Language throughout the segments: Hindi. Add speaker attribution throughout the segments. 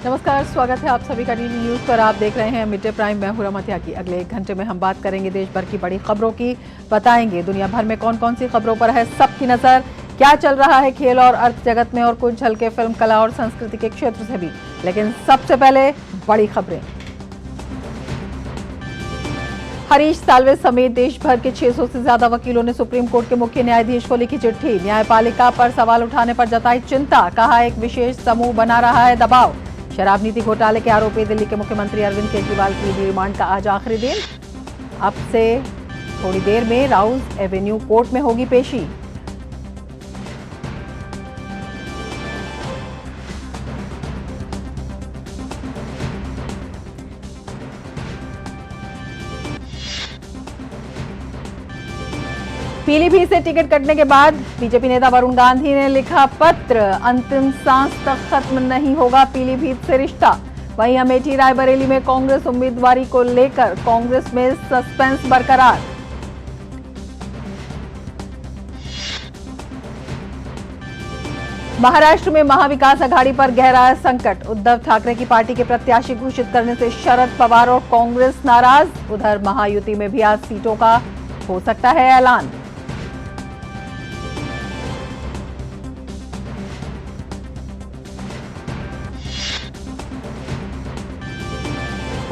Speaker 1: नमस्कार, स्वागत है आप सभी का डीडी न्यूज पर। आप देख रहे हैं मिड डे प्राइम। मैं हूं रमतिया की। अगले 1 घंटे में हम बात करेंगे देश भर की बड़ी खबरों की, बताएंगे दुनिया भर में कौन कौन सी खबरों पर है सबकी नजर, क्या चल रहा है खेल और अर्थ जगत में, और कुछ झलके फिल्म, कला और संस्कृति के क्षेत्र से भी। लेकिन सबसे पहले बड़ी खबरें। हरीश साल्वे समेत देश भर के 600 से ज्यादा वकीलों ने सुप्रीम कोर्ट के मुख्य न्यायाधीश को लिखी चिट्ठी। न्यायपालिका पर सवाल उठाने पर जताई चिंता, कहा एक विशेष समूह बना रहा है दबाव। शराब नीति घोटाले के आरोपी दिल्ली के मुख्यमंत्री अरविंद केजरीवाल की रिमांड का आज आखिरी दिन। अब से थोड़ी देर में राउज एवेन्यू कोर्ट में होगी पेशी। पीलीभीत से टिकट कटने के बाद बीजेपी नेता वरुण गांधी ने लिखा पत्र, अंतिम सांस तक खत्म नहीं होगा पीलीभीत से रिश्ता। वहीं अमेठी रायबरेली में कांग्रेस उम्मीदवारी को लेकर कांग्रेस में सस्पेंस बरकरार। महाराष्ट्र में महाविकास अघाड़ी पर गहरा संकट। उद्धव ठाकरे की पार्टी के प्रत्याशी घोषित करने से शरद पवार और कांग्रेस नाराज। उधर महायुति में भी आज सीटों का हो सकता है ऐलान।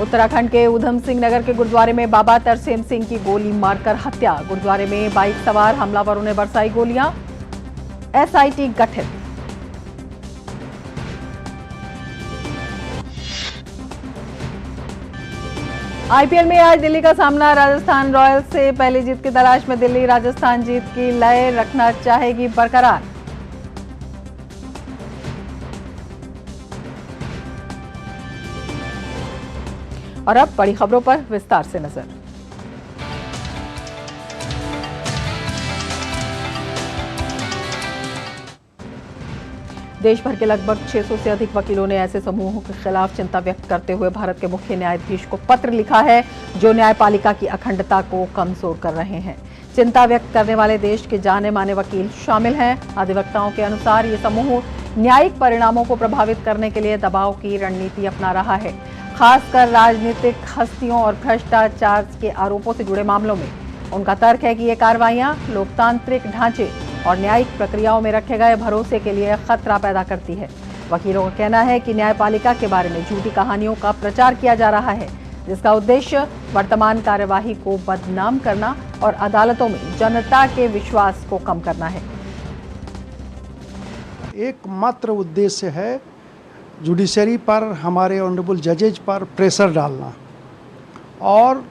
Speaker 1: उत्तराखंड के ऊधम सिंह नगर के गुरुद्वारे में बाबा तरसेम सिंह की गोली मारकर हत्या। गुरुद्वारे में बाइक सवार हमलावरों ने बरसाई गोलियां। एसआईटी गठित। आईपीएल में आज दिल्ली का सामना राजस्थान रॉयल्स से। पहली जीत की तलाश में दिल्ली, राजस्थान जीत की लय रखना चाहेगी बरकरार। और अब बड़ी खबरों पर विस्तार से नजर। देश भर के लगभग 600 से अधिक वकीलों ने ऐसे समूहों के खिलाफ चिंता व्यक्त करते हुए भारत के मुख्य न्यायाधीश को पत्र लिखा है जो न्यायपालिका की अखंडता को कमजोर कर रहे हैं। चिंता व्यक्त करने वाले देश के जाने माने वकील शामिल हैं। अधिवक्ताओं के अनुसार ये समूह न्यायिक परिणामों को प्रभावित करने के लिए दबाव की रणनीति अपना रहा है, खासकर राजनीतिक हस्तियों और भ्रष्टाचार के आरोपों से जुड़े मामलों में। उनका तर्क है कि ये कार्रवाइयां लोकतांत्रिक ढांचे और न्यायिक प्रक्रियाओं में रखे गए भरोसे के लिए खतरा पैदा करती है। वकीलों का कहना है कि न्यायपालिका के बारे में झूठी कहानियों का प्रचार किया जा रहा है, जिसका उद्देश्य वर्तमान कार्यवाही को बदनाम करना और अदालतों में जनता के विश्वास को कम करना है।
Speaker 2: एकमात्र उद्देश्य है जुडिशरी पर, हमारे ऑनरेबल जजेज पर प्रेशर डालना और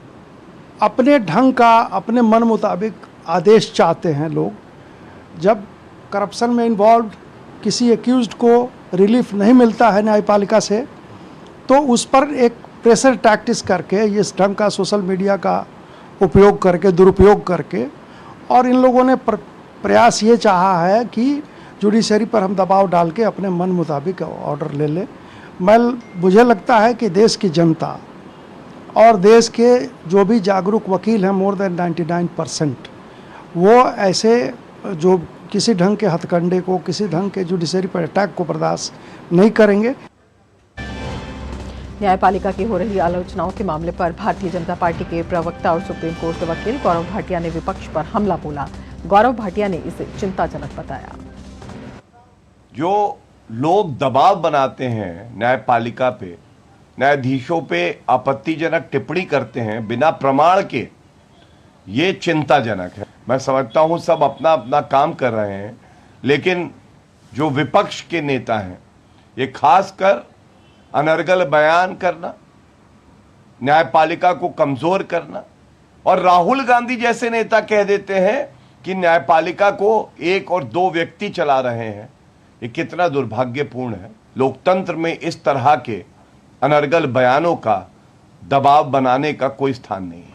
Speaker 2: अपने ढंग का, अपने मन मुताबिक आदेश चाहते हैं लोग। जब करप्शन में इन्वॉल्व किसी एक्यूज्ड को रिलीफ नहीं मिलता है न्यायपालिका से, तो उस पर एक प्रेशर टैक्टिस करके, इस ढंग का सोशल मीडिया का उपयोग करके, दुरुपयोग करके, और इन लोगों ने प्रयास ये चाहा है कि जुडिशरी पर हम दबाव डाल के अपने मन मुताबिक ऑर्डर ले लें। मुझे लगता है कि देश की जनता और देश के जो भी जागरूक वकील हैं, मोर देन 99%, वो ऐसे जो किसी ढंग के हथकंडे को, किसी ढंग के जुडिशरी पर अटैक को बर्दाश्त नहीं करेंगे।
Speaker 1: न्यायपालिका की हो रही आलोचनाओं के मामले पर भारतीय जनता पार्टी के प्रवक्ता और सुप्रीम कोर्ट के वकील गौरव भाटिया ने विपक्ष पर हमला बोला। गौरव भाटिया ने इसे चिंताजनक बताया।
Speaker 3: जो लोग दबाव बनाते हैं न्यायपालिका पे, न्यायाधीशों पे आपत्तिजनक टिप्पणी करते हैं बिना प्रमाण के, ये चिंताजनक है। मैं समझता हूं सब अपना अपना काम कर रहे हैं, लेकिन जो विपक्ष के नेता हैं, ये खासकर अनर्गल बयान करना, न्यायपालिका को कमजोर करना, और राहुल गांधी जैसे नेता कह देते हैं कि न्यायपालिका को 1 और 2 व्यक्ति चला रहे हैं। ये कितना दुर्भाग्यपूर्ण है। लोकतंत्र में इस तरह के अनर्गल बयानों का, दबाव बनाने का कोई स्थान नहीं है।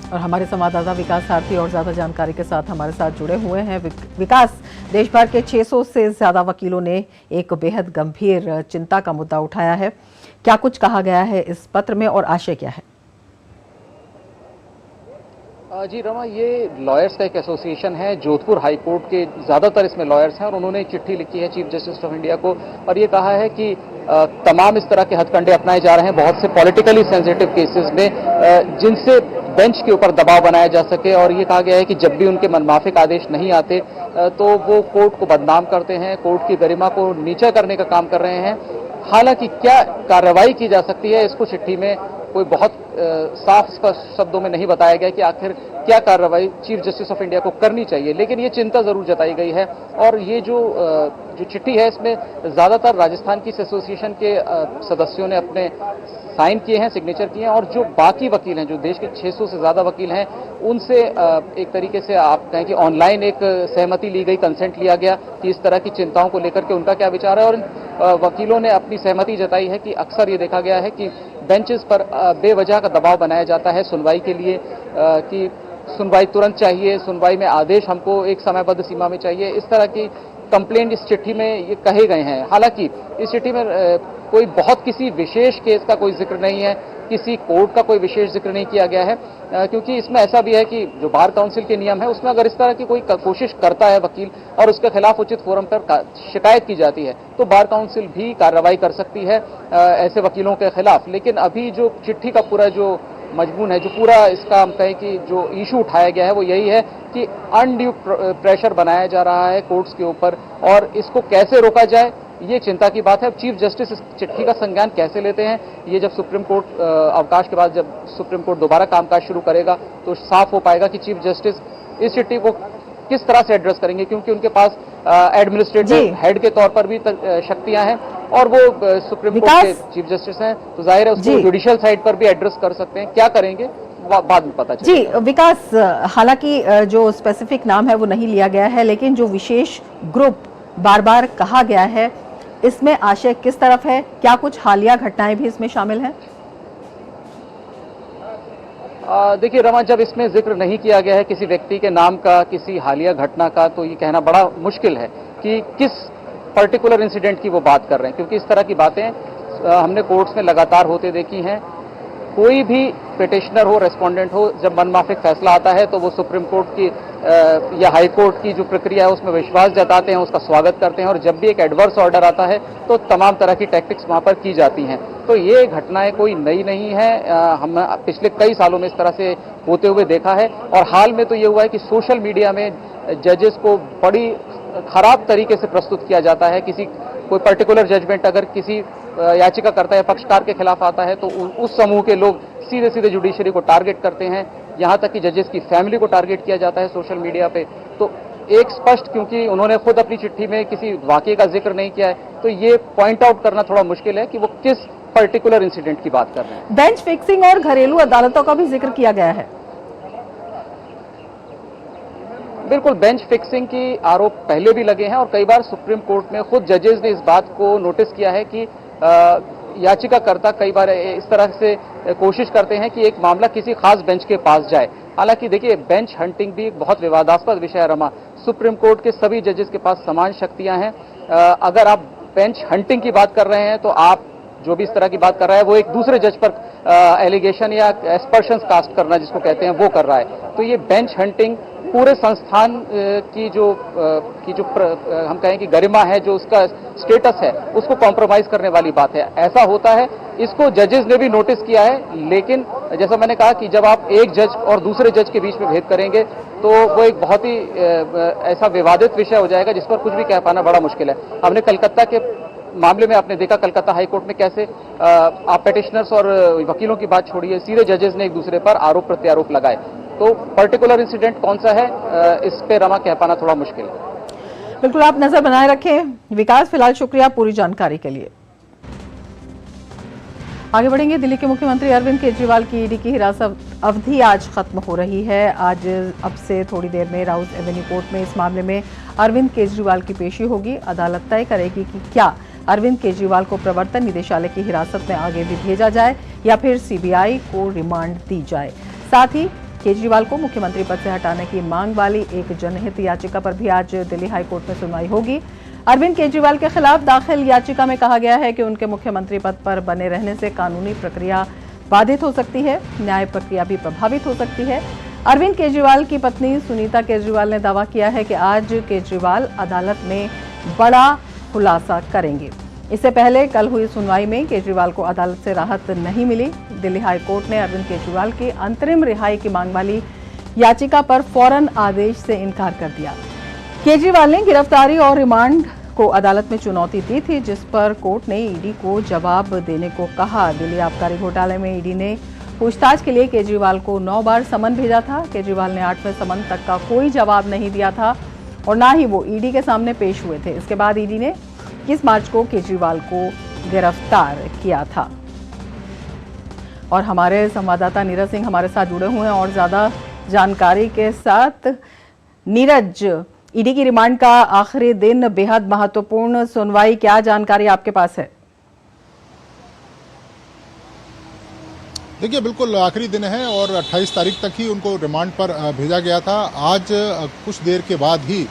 Speaker 1: और हमारे संवाददाता विकास सारथी और ज्यादा जानकारी के साथ हमारे साथ जुड़े हुए हैं। विकास, देश भर के 600 से ज्यादा वकीलों ने एक बेहद गंभीर चिंता का मुद्दा उठाया है। क्या कुछ कहा गया है इस पत्र में और आशय क्या है?
Speaker 4: जी रमा, ये लॉयर्स का एक एसोसिएशन है जोधपुर हाई कोर्ट के, ज़्यादातर इसमें लॉयर्स हैं और उन्होंने चिट्ठी लिखी है चीफ जस्टिस ऑफ इंडिया को और ये कहा है कि तमाम इस तरह के हथकंडे अपनाए जा रहे हैं बहुत से पॉलिटिकली सेंसिटिव केसेस में, जिनसे बेंच के ऊपर दबाव बनाया जा सके। और ये कहा गया है कि जब भी उनके मनमाफिक आदेश नहीं आते तो वो कोर्ट को बदनाम करते हैं, कोर्ट की गरिमा को नीचा करने का काम कर रहे हैं। हालांकि क्या कार्रवाई की जा सकती है, इसको चिट्ठी में कोई बहुत साफ स्पष्ट शब्दों में नहीं बताया गया कि आखिर क्या कार्रवाई चीफ जस्टिस ऑफ इंडिया को करनी चाहिए, लेकिन ये चिंता जरूर जताई गई है। और ये जो चिट्ठी है, इसमें ज्यादातर राजस्थान की एसोसिएशन के सदस्यों ने अपने साइन किए हैं, सिग्नेचर किए हैं, और जो बाकी वकील हैं, जो देश के 600 से ज्यादा वकील हैं, उनसे एक तरीके से आप कहें कि ऑनलाइन एक सहमति ली गई, कंसेंट लिया गया कि इस तरह की चिंताओं को लेकर के उनका क्या विचार है। और वकीलों ने अपनी सहमति जताई है कि अक्सर ये देखा गया है कि बेंचेस पर बेवजह का दबाव बनाया जाता है सुनवाई के लिए, कि सुनवाई तुरंत चाहिए, सुनवाई में आदेश हमको एक समयबद्ध सीमा में चाहिए। इस तरह की कंप्लेंट इस चिट्ठी में ये कहे गए हैं। हालांकि इस चिट्ठी में कोई बहुत किसी विशेष केस का कोई जिक्र नहीं है, किसी कोर्ट का कोई विशेष जिक्र नहीं किया गया है, क्योंकि इसमें ऐसा भी है कि जो बार काउंसिल के नियम है, उसमें अगर इस तरह की कोई कोशिश करता है वकील और उसके खिलाफ उचित फोरम पर शिकायत की जाती है, तो बार काउंसिल भी कार्रवाई कर सकती है ऐसे वकीलों के खिलाफ। लेकिन अभी जो चिट्ठी का पूरा जो मजमून है, जो पूरा इसका हम कहें कि जो इशू उठाया गया है, वो यही है कि अनड्यू प्रेशर बनाया जा रहा है कोर्ट्स के ऊपर, और इसको कैसे रोका जाए, ये चिंता की बात है। अब चीफ जस्टिस इस चिट्ठी का संज्ञान कैसे लेते हैं, ये जब सुप्रीम कोर्ट अवकाश के बाद जब सुप्रीम कोर्ट दोबारा कामकाज शुरू करेगा तो साफ हो पाएगा कि चीफ जस्टिस इस चिट्ठी को किस तरह से एड्रेस करेंगे, क्योंकि उनके पास एडमिनिस्ट्रेटिव हेड के तौर पर भी शक्तियां हैं और वो सुप्रीम कोर्ट के चीफ जस्टिस हैं, तो जाहिर है उसको जुडिशियल साइड पर भी एड्रेस कर सकते हैं। क्या करेंगे बाद में पता चलेगा।
Speaker 1: जी विकास, हालांकि जो स्पेसिफिक नाम है वो नहीं लिया गया है, लेकिन जो विशेष ग्रुप बार बार कहा गया है, इसमें आशय किस तरफ है? क्या कुछ हालिया घटनाएं भी इसमें शामिल हैं?
Speaker 4: देखिए रमा, जब इसमें जिक्र नहीं किया गया है किसी व्यक्ति के नाम का, किसी हालिया घटना का, तो ये कहना बड़ा मुश्किल है कि किस पर्टिकुलर इंसिडेंट की वो बात कर रहे हैं, क्योंकि इस तरह की बातें हमने कोर्ट्स में लगातार होते देखी हैं। कोई भी पिटिशनर हो, रेस्पोंडेंट हो, जब मनमाफिक फैसला आता है तो वो सुप्रीम कोर्ट की या हाई कोर्ट की जो प्रक्रिया है उसमें विश्वास जताते हैं, उसका स्वागत करते हैं, और जब भी एक एडवर्स ऑर्डर आता है तो तमाम तरह की टैक्टिक्स वहां पर की जाती हैं। तो ये घटनाएं कोई नई नहीं है, हम पिछले कई सालों में इस तरह से होते हुए देखा है। और हाल में तो ये हुआ है कि सोशल मीडिया में जजेस को बड़ी खराब तरीके से प्रस्तुत किया जाता है। कोई पर्टिकुलर जजमेंट अगर किसी याचिकाकर्ता या पक्षकार के खिलाफ आता है तो उस समूह के लोग सीधे सीधे जुडिशरी को टारगेट करते हैं, यहां तक कि जजेस की फैमिली को टारगेट किया जाता है सोशल मीडिया पे। तो एक स्पष्ट, क्योंकि उन्होंने खुद अपनी चिट्ठी में किसी वाकये का जिक्र नहीं किया है, तो ये पॉइंट आउट करना थोड़ा मुश्किल है कि वो किस पर्टिकुलर इंसिडेंट की बात कर रहे हैं।
Speaker 1: बेंच फिक्सिंग और घरेलू अदालतों का भी जिक्र किया गया है।
Speaker 4: बिल्कुल, बेंच फिक्सिंग की आरोप पहले भी लगे हैं और कई बार सुप्रीम कोर्ट में खुद जजेस ने इस बात को नोटिस किया है कि याचिकाकर्ता कई बार इस तरह से कोशिश करते हैं कि एक मामला किसी खास बेंच के पास जाए। हालांकि देखिए, बेंच हंटिंग भी एक बहुत विवादास्पद विषय है रमा। सुप्रीम कोर्ट के सभी जजेस के पास समान शक्तियां हैं। अगर आप बेंच हंटिंग की बात कर रहे हैं तो आप जो भी इस तरह की बात कर रहा है वो एक दूसरे जज पर एलिगेशन या एस्पर्शंस कास्ट करना जिसको कहते हैं वो कर रहा है। तो ये बेंच हंटिंग पूरे संस्थान की जो हम कहें कि गरिमा है, जो उसका स्टेटस है, उसको कॉम्प्रोमाइज करने वाली बात है। ऐसा होता है, इसको जजेस ने भी नोटिस किया है। लेकिन जैसा मैंने कहा कि जब आप एक जज और दूसरे जज के बीच में भेद करेंगे तो वो एक बहुत ही ऐसा विवादित विषय हो जाएगा जिस पर कुछ भी कह पाना बड़ा मुश्किल है। हमने कलकत्ता के मामले में आपने देखा कलकत्ता हाईकोर्ट में कैसे आप पेटिशनर्स और वकीलों की बात छोड़िए, सीधे जजेस ने एक दूसरे पर आरोप प्रत्यारोप लगाए। तो पर्टिकुलर इंसिडेंट कौन सा है, इस पे रमा कह पाना थोड़ा मुश्किल है।
Speaker 1: बिल्कुल, आप नजर बनाए रखें। विकास, फिलहाल शुक्रिया पूरी जानकारी के लिए। आगे बढ़ेंगे। दिल्ली के मुख्यमंत्री अरविंद केजरीवाल की ईडी की हिरासत अवधि आज खत्म हो रही है। आज अब से थोड़ी देर में राउज एवेन्यू कोर्ट में इस मामले में अरविंद केजरीवाल की पेशी होगी। अदालत तय करेगी कि क्या अरविंद केजरीवाल को प्रवर्तन निदेशालय की हिरासत में आगे भी भेजा जाए या फिर सीबीआई को रिमांड दी जाए। साथ ही केजरीवाल को मुख्यमंत्री पद से हटाने की मांग वाली एक जनहित याचिका पर भी आज दिल्ली हाईकोर्ट में सुनवाई होगी। अरविंद केजरीवाल के खिलाफ दाखिल याचिका में कहा गया है कि उनके मुख्यमंत्री पद पर बने रहने से कानूनी प्रक्रिया बाधित हो सकती है, न्याय प्रक्रिया भी प्रभावित हो सकती है। अरविंद केजरीवाल की पत्नी सुनीता केजरीवाल ने दावा किया है कि आज केजरीवाल अदालत में बड़ा खुलासा करेंगे। इससे पहले कल हुई सुनवाई में केजरीवाल को अदालत से राहत नहीं मिली। दिल्ली हाई कोर्ट ने अरविंद केजरीवाल की अंतरिम रिहाई की मांग वाली याचिका पर फौरन आदेश से इनकार कर दिया। केजरीवाल ने गिरफ्तारी और रिमांड को अदालत में चुनौती दी थी, जिस पर कोर्ट ने ईडी को जवाब देने को कहा। दिल्ली आबकारी घोटाले में ईडी ने पूछताछ के लिए केजरीवाल को 9 बार समन भेजा था। केजरीवाल ने 8वें समन तक का कोई जवाब नहीं दिया था और ना ही वो ईडी के सामने पेश हुए थे। इसके बाद ईडी ने 21 मार्च को केजरीवाल को गिरफ्तार किया था। और हमारे संवाददाता नीरज सिंह हमारे साथ जुड़े हुए हैं और ज्यादा जानकारी के साथ। नीरज, ईडी की रिमांड का आखिरी दिन, बेहद महत्वपूर्ण सुनवाई, क्या जानकारी आपके पास है?
Speaker 5: देखिए, बिल्कुल आखिरी दिन है और 28 तारीख तक ही उनको रिमांड पर भेजा गया था। आज कुछ देर के बाद ही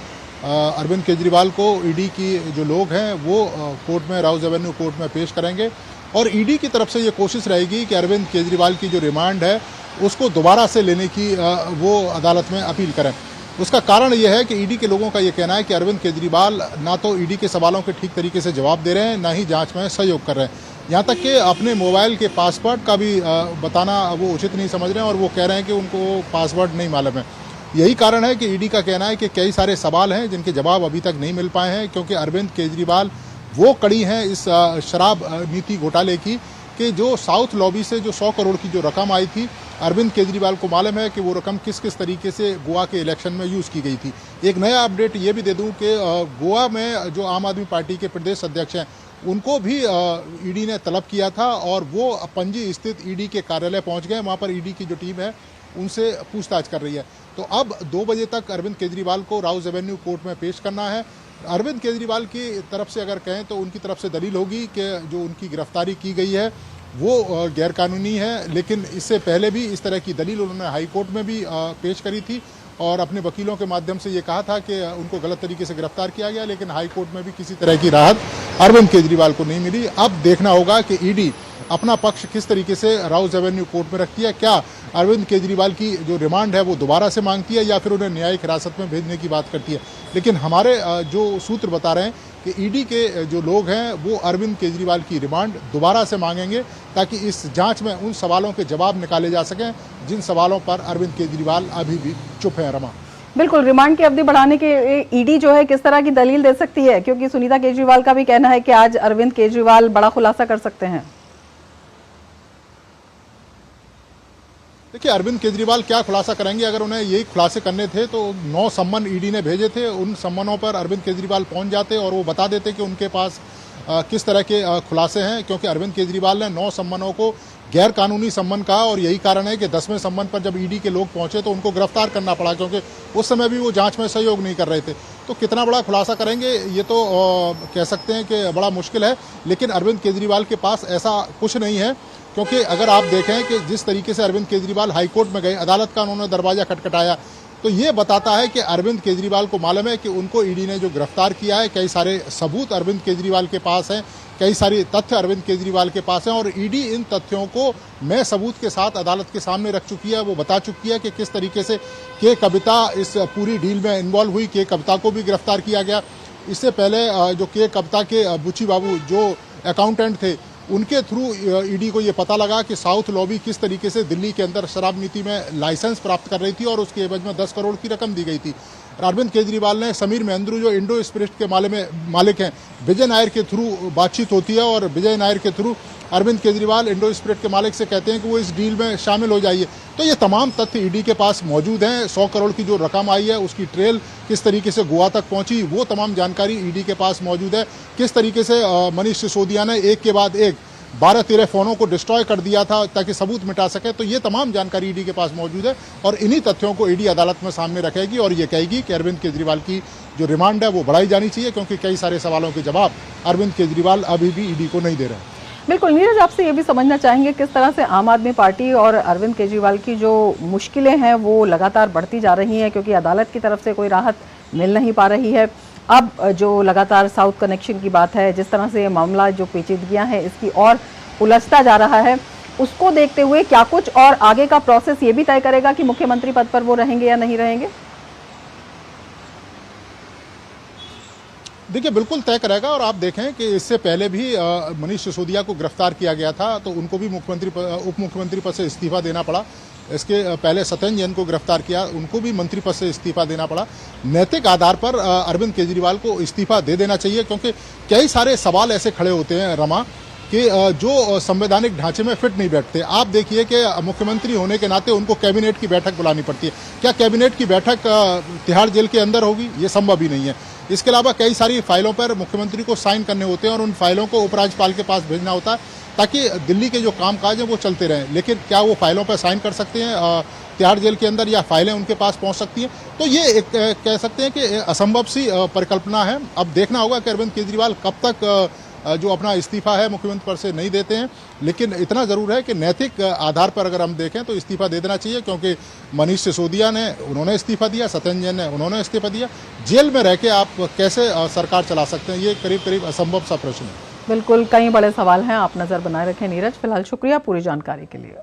Speaker 5: अरविंद केजरीवाल को ईडी की जो लोग हैं वो कोर्ट में, राउज एवेन्यू कोर्ट में पेश करेंगे और ईडी की तरफ से ये कोशिश रहेगी कि अरविंद केजरीवाल की जो रिमांड है उसको दोबारा से लेने की वो अदालत में अपील करें। उसका कारण यह है कि ईडी के लोगों का ये कहना है कि अरविंद केजरीवाल ना तो ईडी के सवालों के ठीक तरीके से जवाब दे रहे हैं, ना ही जांच में सहयोग कर रहे हैं। यहाँ तक कि अपने मोबाइल के पासवर्ड का भी बताना वो उचित नहीं समझ रहे हैं और वो कह रहे हैं कि उनको पासवर्ड नहीं मालूम है। यही कारण है कि ईडी का कहना है कि कई सारे सवाल हैं जिनके जवाब अभी तक नहीं मिल पाए हैं, क्योंकि अरविंद केजरीवाल वो कड़ी हैं इस शराब नीति घोटाले की कि जो साउथ लॉबी से जो 100 करोड़ की जो रकम आई थी, अरविंद केजरीवाल को मालूम है कि वो रकम किस किस तरीके से गोवा के इलेक्शन में यूज़ की गई थी। एक नया अपडेट ये भी दे दूं कि गोवा में जो आम आदमी पार्टी के प्रदेश अध्यक्ष हैं उनको भी ईडी ने तलब किया था और वो पणजी स्थित ईडी के कार्यालय पहुंच गए। वहां पर ईडी की जो टीम है उनसे पूछताछ कर रही है। तो अब 2 बजे तक अरविंद केजरीवाल को राउज एवेन्यू कोर्ट में पेश करना है। अरविंद केजरीवाल की तरफ से अगर कहें तो उनकी तरफ से दलील होगी कि जो उनकी गिरफ्तारी की गई है वो गैरकानूनी है, लेकिन इससे पहले भी इस तरह की दलील उन्होंने हाई कोर्ट में भी पेश करी थी और अपने वकीलों के माध्यम से ये कहा था कि उनको गलत तरीके से गिरफ्तार किया गया, लेकिन हाई कोर्ट में भी किसी तरह की राहत अरविंद केजरीवाल को नहीं मिली। अब देखना होगा कि ईडी अपना पक्ष किस तरीके से राउज एवेन्यू कोर्ट में रखती है। क्या अरविंद केजरीवाल की जो रिमांड है वो दोबारा से मांगती है या फिर उन्हें न्यायिक हिरासत में भेजने की बात करती है। लेकिन हमारे जो सूत्र बता रहे हैं कि ईडी के जो लोग हैं वो अरविंद केजरीवाल की रिमांड दोबारा से मांगेंगे ताकि इस जांच में उन सवालों के जवाब निकाले जा सकें जिन सवालों पर अरविंद केजरीवाल अभी भी चुप हैं। रमा,
Speaker 1: बिल्कुल, रिमांड की अवधि बढ़ाने के ईडी जो है किस तरह की दलील दे सकती है, क्योंकि सुनीता केजरीवाल का भी कहना है कि आज अरविंद केजरीवाल बड़ा खुलासा कर सकते हैं।
Speaker 5: देखिए, अरविंद केजरीवाल क्या खुलासा करेंगे? अगर उन्हें यही खुलासे करने थे तो 9 सम्मन ईडी ने भेजे थे, उन सम्मनों पर अरविंद केजरीवाल पहुंच जाते और वो बता देते कि उनके पास किस तरह के खुलासे हैं, क्योंकि अरविंद केजरीवाल ने 9 सम्मनों को गैर कानूनी सम्मन कहा और यही कारण है कि 10वें सम्मन पर जब ईडी के लोग पहुंचे तो उनको गिरफ्तार करना पड़ा, क्योंकि उस समय भी वो जांच में सहयोग नहीं कर रहे थे। तो कितना बड़ा खुलासा करेंगे ये तो कह सकते हैं कि बड़ा मुश्किल है, लेकिन अरविंद केजरीवाल के पास ऐसा कुछ नहीं है, क्योंकि अगर आप देखें कि जिस तरीके से अरविंद केजरीवाल हाईकोर्ट में गए, अदालत का उन्होंने दरवाजा खटखटाया, तो ये बताता है कि अरविंद केजरीवाल को मालूम है कि उनको ईडी ने जो गिरफ्तार किया है, कई सारे सबूत अरविंद केजरीवाल के पास हैं, कई सारे तथ्य अरविंद केजरीवाल के पास हैं और ईडी इन तथ्यों को मैं सबूत के साथ अदालत के सामने रख चुकी है। वो बता चुकी है कि किस तरीके से के कविता इस पूरी डील में इन्वॉल्व हुई। के कविता को भी गिरफ्तार किया गया। इससे पहले जो के कविता के बुच्ची बाबू जो अकाउंटेंट थे, उनके थ्रू ईडी को ये पता लगा कि साउथ लॉबी किस तरीके से दिल्ली के अंदर शराब नीति में लाइसेंस प्राप्त कर रही थी और उसके एवज में 10 करोड़ की रकम दी गई थी। अरविंद केजरीवाल ने समीर महेंद्रू जो इंडो स्पिरिट के मालिक हैं, विजय नायर के थ्रू बातचीत होती है और विजय नायर के थ्रू अरविंद केजरीवाल इंडो स्पिरिट के मालिक से कहते हैं कि वो इस डील में शामिल हो जाइए। तो ये तमाम तथ्य ईडी के पास मौजूद हैं। 100 करोड़ की जो रकम आई है उसकी ट्रेल किस तरीके से गोवा तक पहुंची, वो तमाम जानकारी ईडी के पास मौजूद है। किस तरीके से मनीष सिसोदिया ने एक के बाद एक 12-13 फोनों को डिस्ट्रॉय कर दिया था ताकि सबूत मिटा सके, तो ये तमाम जानकारी ईडी के पास मौजूद है और इन्हीं तथ्यों को ईडी अदालत में सामने रखेगी और ये कहेगी कि अरविंद केजरीवाल की जो रिमांड है वो बढ़ाई जानी चाहिए, क्योंकि कई सारे सवालों के जवाब अरविंद केजरीवाल अभी भी ईडी को नहीं दे रहे हैं।
Speaker 1: बिल्कुल नीरज, आपसे ये भी समझना चाहेंगे किस तरह से आम आदमी पार्टी और अरविंद केजरीवाल की जो मुश्किलें हैं वो लगातार बढ़ती जा रही हैं, क्योंकि अदालत की तरफ से कोई राहत मिल नहीं पा रही है। अब जो लगातार साउथ कनेक्शन की बात है, जिस तरह से मामला जो पेचीदगियां हैं इसकी और उलझता जा रहा है, उसको देखते हुए क्या कुछ और आगे का प्रोसेस ये भी तय करेगा कि मुख्यमंत्री पद पर वो रहेंगे या नहीं रहेंगे?
Speaker 5: देखिए बिल्कुल तय करेगा। और आप देखें कि इससे पहले भी मनीष सिसोदिया को गिरफ्तार किया गया था, तो उनको भी उप मुख्यमंत्री पद से इस्तीफा देना पड़ा। इसके पहले सत्येंद्र जैन को गिरफ्तार किया, उनको भी मंत्री पद से इस्तीफा देना पड़ा। नैतिक आधार पर अरविंद केजरीवाल को इस्तीफा दे देना चाहिए, क्योंकि कई सारे सवाल ऐसे खड़े होते हैं रमा कि जो संवैधानिक ढांचे में फिट नहीं बैठते। आप देखिए कि मुख्यमंत्री होने के नाते उनको कैबिनेट की बैठक बुलानी पड़ती है। क्या कैबिनेट की बैठक तिहाड़ जेल के अंदर होगी? ये संभव ही नहीं है। इसके अलावा कई सारी फाइलों पर मुख्यमंत्री को साइन करने होते हैं और उन फाइलों को उपराज्यपाल के पास भेजना होता है, ताकि दिल्ली के जो कामकाज हैं वो चलते रहें। लेकिन क्या वो फाइलों पर साइन कर सकते हैं तिहाड़ जेल के अंदर, या फाइलें उनके पास पहुंच सकती हैं? तो ये एक कह सकते हैं कि असंभव सी परिकल्पना है। अब देखना होगा कि अरविंद केजरीवाल कब तक जो अपना इस्तीफा है मुख्यमंत्री पद से नहीं देते हैं। लेकिन इतना ज़रूर है कि नैतिक आधार पर अगर हम देखें तो इस्तीफा दे देना चाहिए, क्योंकि मनीष सिसोदिया ने उन्होंने इस्तीफा दिया, सत्येंद्र जैन ने उन्होंने इस्तीफा दिया। जेल में रह के आप कैसे सरकार चला सकते हैं? ये करीब करीब असंभव सा प्रश्न है।
Speaker 1: बिल्कुल, कई बड़े सवाल हैं। आप नजर बनाए रखें नीरज। फिलहाल शुक्रिया पूरी जानकारी के लिए।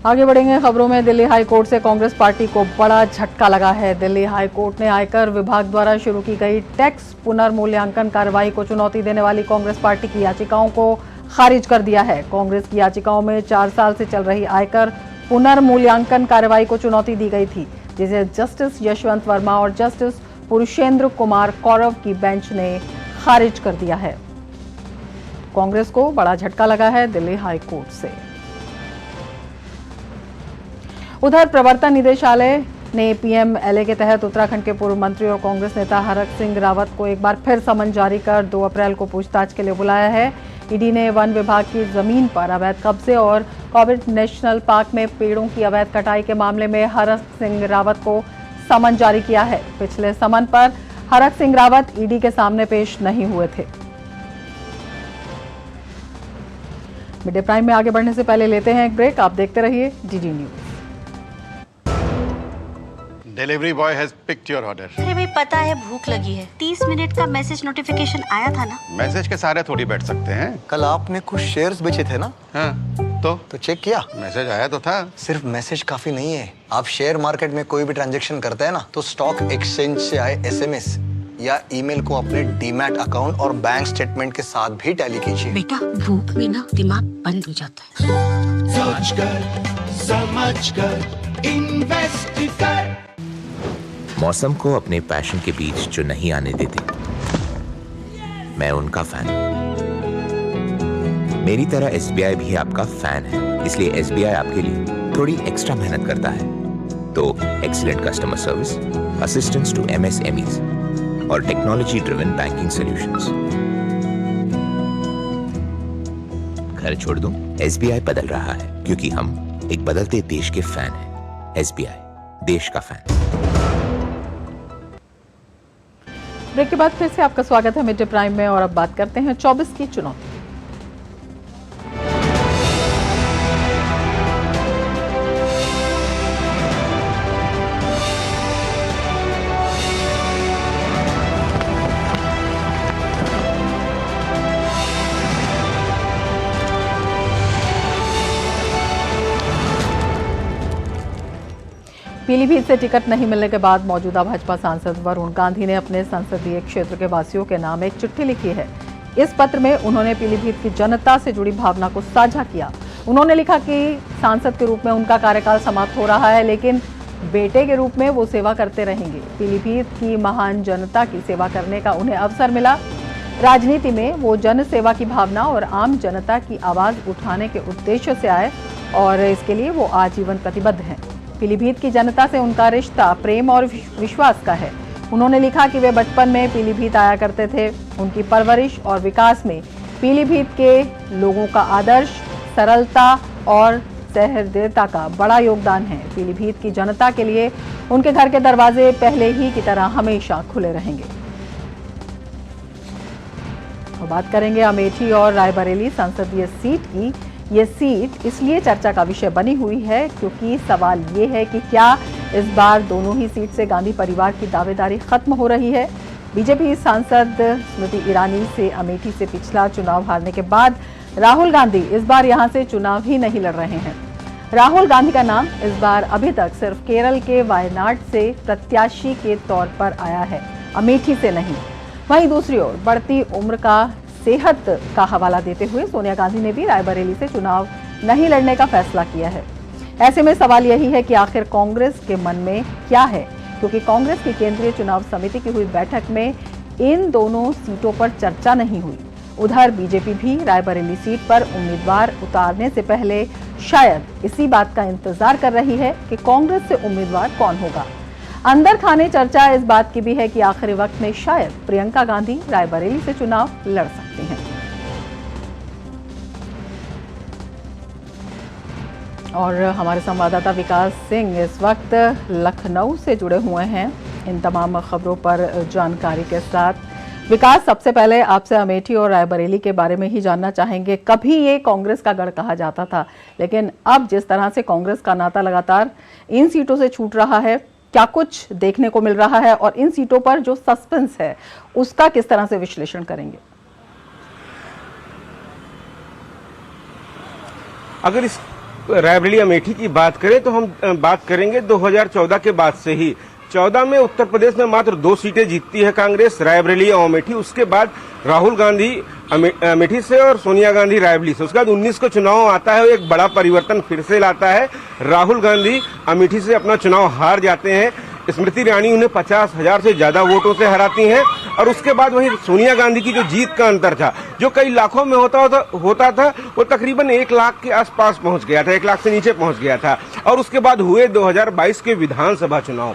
Speaker 1: आगे बढ़ेंगे खबरों में। दिल्ली हाई कोर्ट से कांग्रेस पार्टी को बड़ा झटका लगा है। दिल्ली हाई कोर्ट ने आयकर विभाग द्वारा शुरू की गई टैक्स पुनर्मूल्यांकन कार्रवाई को चुनौती देने वाली कांग्रेस पार्टी की याचिकाओं को खारिज कर दिया है। कांग्रेस की याचिकाओं में 4 साल से चल रही आयकर पुनर्मूल्यांकन कार्रवाई को चुनौती दी गई थी, जिसे जस्टिस यशवंत वर्मा और जस्टिस पुरुषेंद्र कुमार कौरव की बेंच ने खारिज कर दिया है। कांग्रेस को बड़ा झटका लगा है दिल्ली हाई कोर्ट से। उधर प्रवर्तन निदेशालय ने पीएमएलए के तहत उत्तराखंड के पूर्व मंत्री और कांग्रेस नेता हरक सिंह रावत को एक बार फिर समन जारी कर 2 अप्रैल को पूछताछ के लिए बुलाया है। ईडी ने वन विभाग की जमीन पर अवैध कब्जे और कॉर्बेट नेशनल पार्क में पेड़ों की अवैध कटाई के मामले में हरक सिंह रावत को समन जारी किया है। पिछले समन पर हरक सिंह रावत ईडी के सामने पेश नहीं हुए थे। मिड डे प्राइम में आगे बढ़ने से पहले लेते हैं एक ब्रेक। आप देखते रहिए DD news.
Speaker 6: Delivery boy has picked your order.
Speaker 7: अरे भाई पता है भूख लगी है। 30 मिनट का मैसेज नोटिफिकेशन आया था ना।
Speaker 6: मैसेज के सारे थोड़ी बैठ सकते हैं।
Speaker 8: कल आपने कुछ शेयर्स बेचे थे ना?
Speaker 6: हाँ, तो
Speaker 8: चेक किया?
Speaker 6: मैसेज आया तो था।
Speaker 8: सिर्फ मैसेज काफी नहीं है। आप शेयर मार्केट में कोई भी ट्रांजैक्शन करते हैं ना, तो स्टॉक एक्सचेंज से आए एसएमएस या ईमेल को अपने डीमैट अकाउंट और बैंक स्टेटमेंट के साथ भी टैली कीजिए।
Speaker 7: बेटा भूख में ना दिमाग बंद हो जाता है।
Speaker 9: सोच कर समझ कर इन्वेस्ट कर।
Speaker 10: मौसम को अपने पैशन के बीच जो नहीं आने देते, मैं उनका फैन हूं। मेरी तरह एसबीआई भी आपका फैन है, इसलिए एसबीआई आपके लिए थोड़ी एक्स्ट्रा मेहनत करता है। तो excellent customer service, assistance to MSMEs और टेक्नोलॉजी ड्रिवन बैंकिंग सॉल्यूशंस। घर छोड़ दूं, एसबीआई बदल रहा है, क्योंकि हम एक बदलते देश के फैन हैं। एसबीआई, देश का फैन।
Speaker 1: ब्रेक के बाद फिर से आपका स्वागत है मिड डे प्राइम में, और अब बात करते हैं 24 की चुनौती। पीलीभीत से टिकट नहीं मिलने के बाद मौजूदा भाजपा सांसद वरुण गांधी ने अपने संसदीय क्षेत्र के वासियों के नाम एक चिट्ठी लिखी है। इस पत्र में उन्होंने पीलीभीत की जनता से जुड़ी भावना को साझा किया। उन्होंने लिखा कि सांसद के रूप में उनका कार्यकाल समाप्त हो रहा है, लेकिन बेटे के रूप में वो सेवा करते रहेंगे। पीलीभीत की महान जनता की सेवा करने का उन्हें अवसर मिला। राजनीति में वो जन सेवा की भावना और आम जनता की आवाज उठाने के उद्देश्य से आए, और इसके लिए वो आजीवन प्रतिबद्ध हैं। पीलीभीत की जनता से उनका रिश्ता प्रेम और विश्वास का है। उन्होंने लिखा कि वे बचपन में पीलीभीत आया करते थे। उनकी परवरिश और विकास में पीलीभीत के लोगों का आदर्श, सरलता और सहृदयता का बड़ा योगदान है। पीलीभीत की जनता के लिए उनके घर के दरवाजे पहले ही की तरह हमेशा खुले रहेंगे। और बात करेंगे अमेठी और रायबरेली संसदीय सीट की। ये सीट इसलिए चर्चा का विषय बनी हुई है क्योंकि सवाल ये है कि क्या इस बार दोनों ही सीट से गांधी परिवार की दावेदारी खत्म हो रही है। बीजेपी सांसद स्मृति ईरानी से अमेठी से पिछला चुनाव हारने के बाद राहुल गांधी इस बार यहां से चुनाव ही नहीं लड़ रहे हैं। राहुल गांधी का नाम इस बार अभी तक सिर्फ केरल के वायनाड से प्रत्याशी के तौर पर आया है, अमेठी से नहीं। वहीं दूसरी ओर बढ़ती उम्र का सेहत का हवाला देते हुए सोनिया गांधी ने भी रायबरेली से चुनाव नहीं लड़ने का फैसला किया है। ऐसे में सवाल यही है कि आखिर कांग्रेस के मन में क्या है, क्योंकि कांग्रेस की केंद्रीय चुनाव समिति की हुई बैठक में इन दोनों सीटों पर चर्चा नहीं हुई। उधर बीजेपी भी रायबरेली सीट पर उम्मीदवार उतारने से पहले शायद इसी बात का इंतजार कर रही है कि कांग्रेस से उम्मीदवार कौन होगा। अंदर खाने चर्चा इस बात की भी है कि आखिरी वक्त में शायद प्रियंका गांधी रायबरेली से चुनाव लड़ सकती हैं। और हमारे संवाददाता विकास सिंह इस वक्त लखनऊ से जुड़े हुए हैं इन तमाम खबरों पर जानकारी के साथ। विकास, सबसे पहले आपसे अमेठी और रायबरेली के बारे में ही जानना चाहेंगे। कभी ये कांग्रेस का गढ़ कहा जाता था, लेकिन अब जिस तरह से कांग्रेस का नाता लगातार इन सीटों से छूट रहा है, क्या कुछ देखने को मिल रहा है और इन सीटों पर जो सस्पेंस है उसका किस तरह से विश्लेषण करेंगे?
Speaker 11: अगर इस रायबरेली अमेठी की बात करें तो हम बात करेंगे 2014 के बाद से ही। 14 में उत्तर प्रदेश में मात्र 2 सीटें जीतती है कांग्रेस, रायबरेली और अमेठी। उसके बाद राहुल गांधी अमेठी से और सोनिया गांधी रायबरेली से। उसके बाद 19 को चुनाव आता है, एक बड़ा परिवर्तन फिर से लाता है। राहुल गांधी अमेठी से अपना चुनाव हार जाते हैं, स्मृति ईरानी उन्हें 50,000 से ज्यादा वोटों से हराती हैं। और उसके बाद वहीं सोनिया गांधी की जो जीत का अंतर था, जो कई लाखों में होता था, वो तकरीबन 1 लाख के आसपास पहुंच गया था, 1 लाख से नीचे पहुंच गया था। और उसके बाद हुए 2022 के विधानसभा चुनाव।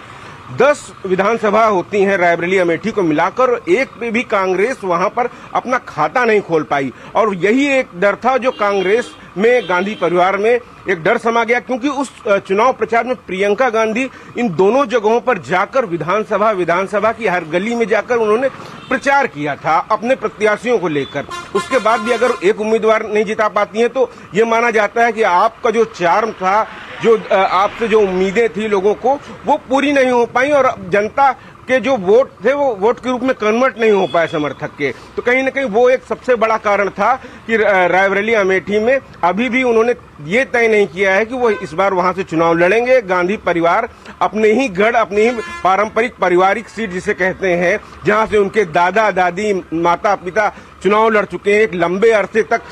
Speaker 11: 10 विधानसभा होती हैं रायबरेली अमेठी को मिलाकर, एक पे भी कांग्रेस वहां पर अपना खाता नहीं खोल पाई। और यही एक डर था जो कांग्रेस में, गांधी परिवार में एक डर समा गया, क्योंकि उस चुनाव प्रचार में प्रियंका गांधी इन दोनों जगहों पर जाकर विधानसभा की हर गली में जाकर उन्होंने प्रचार किया था अपने प्रत्याशियों को लेकर। उसके बाद भी अगर एक उम्मीदवार नहीं जिता पाती हैं तो ये माना जाता है कि आपका जो चार्म था, जो आपसे जो उम्मीदें थी लोगों को, वो पूरी नहीं हो पाई और जनता के जो वोट थे वो वोट के रूप में कन्वर्ट नहीं हो पाए समर्थक के। तो कहीं न कहीं वो एक सबसे बड़ा कारण था कि रायबरेली अमेठी में अभी भी उन्होंने ये तय नहीं किया है कि वो इस बार वहां से चुनाव लड़ेंगे। गांधी परिवार अपने ही गढ़, अपने ही पारंपरिक पारिवारिक सीट जिसे कहते हैं, जहां से उनके दादा दादी माता पिता चुनाव लड़ चुके हैं, एक लंबे अरसे तक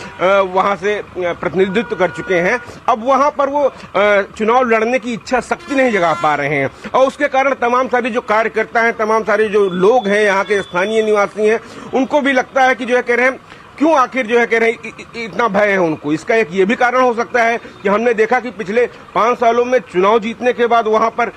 Speaker 11: वहां से प्रतिनिधित्व कर चुके हैं, अब वहां पर वो चुनाव लड़ने की इच्छा शक्ति नहीं जगा पा रहे हैं। और उसके कारण तमाम सारे जो कार्यकर्ता हैं, तमाम सारे जो लोग हैं, यहाँ के स्थानीय निवासी हैं, उनको भी लगता है कि जो है कह रहे हैं क्यों आखिर जो है कह रहे हैं इतना भय है उनको। इसका एक ये भी कारण हो सकता है कि हमने देखा कि पिछले 5 सालों में चुनाव जीतने के बाद वहां पर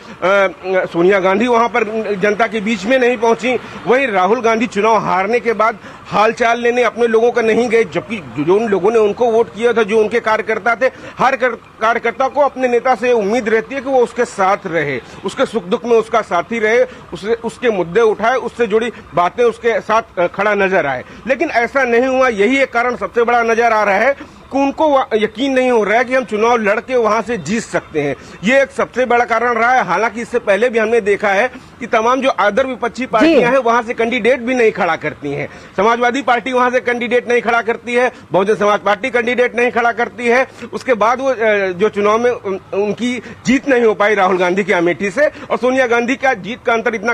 Speaker 11: सोनिया गांधी वहां पर जनता के बीच में नहीं पहुंची, वहीं राहुल गांधी चुनाव हारने के बाद हालचाल लेने अपने लोगों का नहीं गए, जबकि जो उन लोगों ने उनको वोट किया था, जो उनके कार्यकर्ता थे, हर कार्यकर्ता को अपने नेता से उम्मीद रहती है कि वो उसके साथ रहे, उसके सुख दुख में उसका साथी रहे, उसके मुद्दे उठाए, उससे जुड़ी बातें उसके साथ खड़ा नजर आए। लेकिन ऐसा नहीं हुआ। यही एक कारण सबसे बड़ा नजर आ रहा है कि उनको यकीन नहीं हो रहा है कि हम चुनाव लड़के वहां से जीत सकते हैं। ये एक सबसे बड़ा कारण रहा है। हालांकि इससे पहले भी हमने देखा है कि तमाम जो अदर विपक्षी पार्टियां हैं वहां से कैंडिडेट भी नहीं खड़ा करती हैं। समाजवादी पार्टी वहां से कैंडिडेट नहीं खड़ा करती है, बहुजन समाज पार्टी कैंडिडेट नहीं खड़ा करती है। उसके बाद वो जो चुनाव में उनकी जीत नहीं हो पाई राहुल गांधी की अमेठी से, और सोनिया गांधी का जीत का अंतर इतना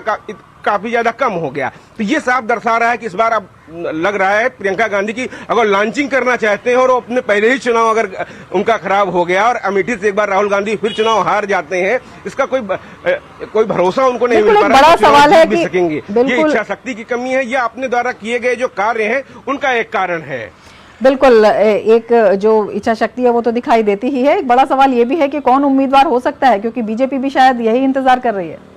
Speaker 11: काफी ज्यादा कम हो गया। तो ये साफ दर्शा रहा है कि इस बार अब लग रहा है प्रियंका गांधी की अगर लॉन्चिंग करना चाहते हैं और अपने पहले ही चुनाव अगर उनका खराब हो गया और अमेठी से एक बार राहुल गांधी फिर चुनाव हार जाते हैं, इसका कोई भरोसा उनको नहीं मिल पा रहा है। बड़ा सवाल है कि सकेंगे, ये इच्छा शक्ति की कमी है या अपने द्वारा किए गए जो कार्य हैं उनका एक कारण है।
Speaker 1: बिल्कुल, एक जो इच्छा शक्ति है वो तो दिखाई देती ही है। एक बड़ा सवाल ये भी है कि कौन उम्मीदवार हो सकता है, क्योंकि बीजेपी भी शायद यही इंतजार कर रही है।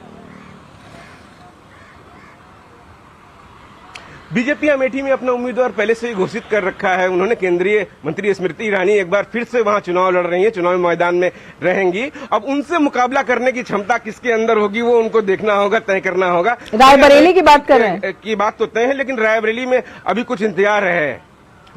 Speaker 11: बीजेपी अमेठी में अपना उम्मीदवार पहले से ही घोषित कर रखा है। उन्होंने केंद्रीय मंत्री स्मृति ईरानी एक बार फिर से वहां चुनाव लड़ रही हैं, चुनावी मैदान में रहेंगी। अब उनसे मुकाबला करने की क्षमता किसके अंदर होगी वो उनको देखना होगा, तय करना होगा।
Speaker 1: रायबरेली की बात कर रहे हैं
Speaker 11: की बात तो तय है, लेकिन रायबरेली में अभी कुछ इंतजार है।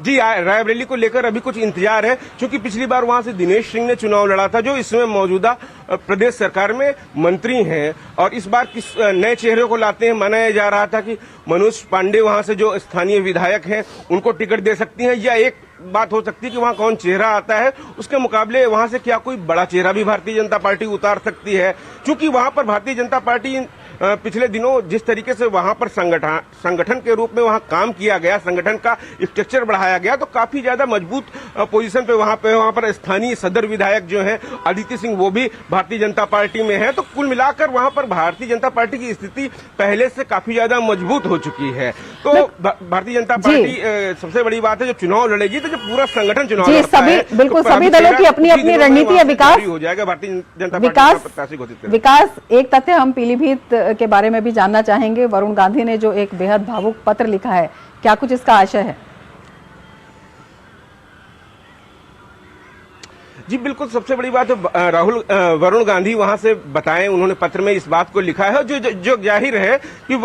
Speaker 11: जी, रायबरेली को लेकर अभी कुछ इंतजार है, क्योंकि पिछली बार वहां से दिनेश सिंह ने चुनाव लड़ा था, जो इसमें मौजूदा प्रदेश सरकार में मंत्री हैं, और इस बार किस नए चेहरे को लाते हैं। मनाया जा रहा था कि मनोज पांडे वहां से जो स्थानीय विधायक हैं उनको टिकट दे सकती हैं, या एक बात हो सकती है कि वहां कौन चेहरा आता है, उसके मुकाबले वहां से क्या कोई बड़ा चेहरा भी भारतीय जनता पार्टी उतार सकती है। क्योंकि वहां पर भारतीय जनता पार्टी पिछले दिनों जिस तरीके से वहां पर संगठन के रूप में वहां काम किया गया, संगठन का स्ट्रक्चर बढ़ाया गया, तो काफी ज्यादा मजबूत पोजीशन पे वहां पर स्थानीय सदर विधायक जो हैं अदिति सिंह, वो भी भारतीय जनता पार्टी में है। तो कुल मिलाकर वहां पर भारतीय जनता पार्टी की स्थिति पहले से काफी ज्यादा मजबूत हो चुकी है। तो भारतीय जनता पार्टी सबसे बड़ी बात है, जब चुनाव लड़ेगी तो जब पूरा संगठन चुनाव लड़ता है,
Speaker 1: बिल्कुल सभी दलों की अपनी अपनी रणनीति है। विकास
Speaker 11: हो जाएगा भारतीय जनता पार्टी।
Speaker 1: विकास, एक तथ्य हम पीलीभीत के बारे में भी जानना चाहेंगे। वरुण गांधी ने जो एक बेहद भावुक पत्र लिखा है, क्या कुछ इसका आशय है?
Speaker 11: जी बिल्कुल, सबसे बड़ी बात है वरुण गांधी वहां से बताएं, उन्होंने पत्र में इस बात को लिखा है, जो जाहिर है कि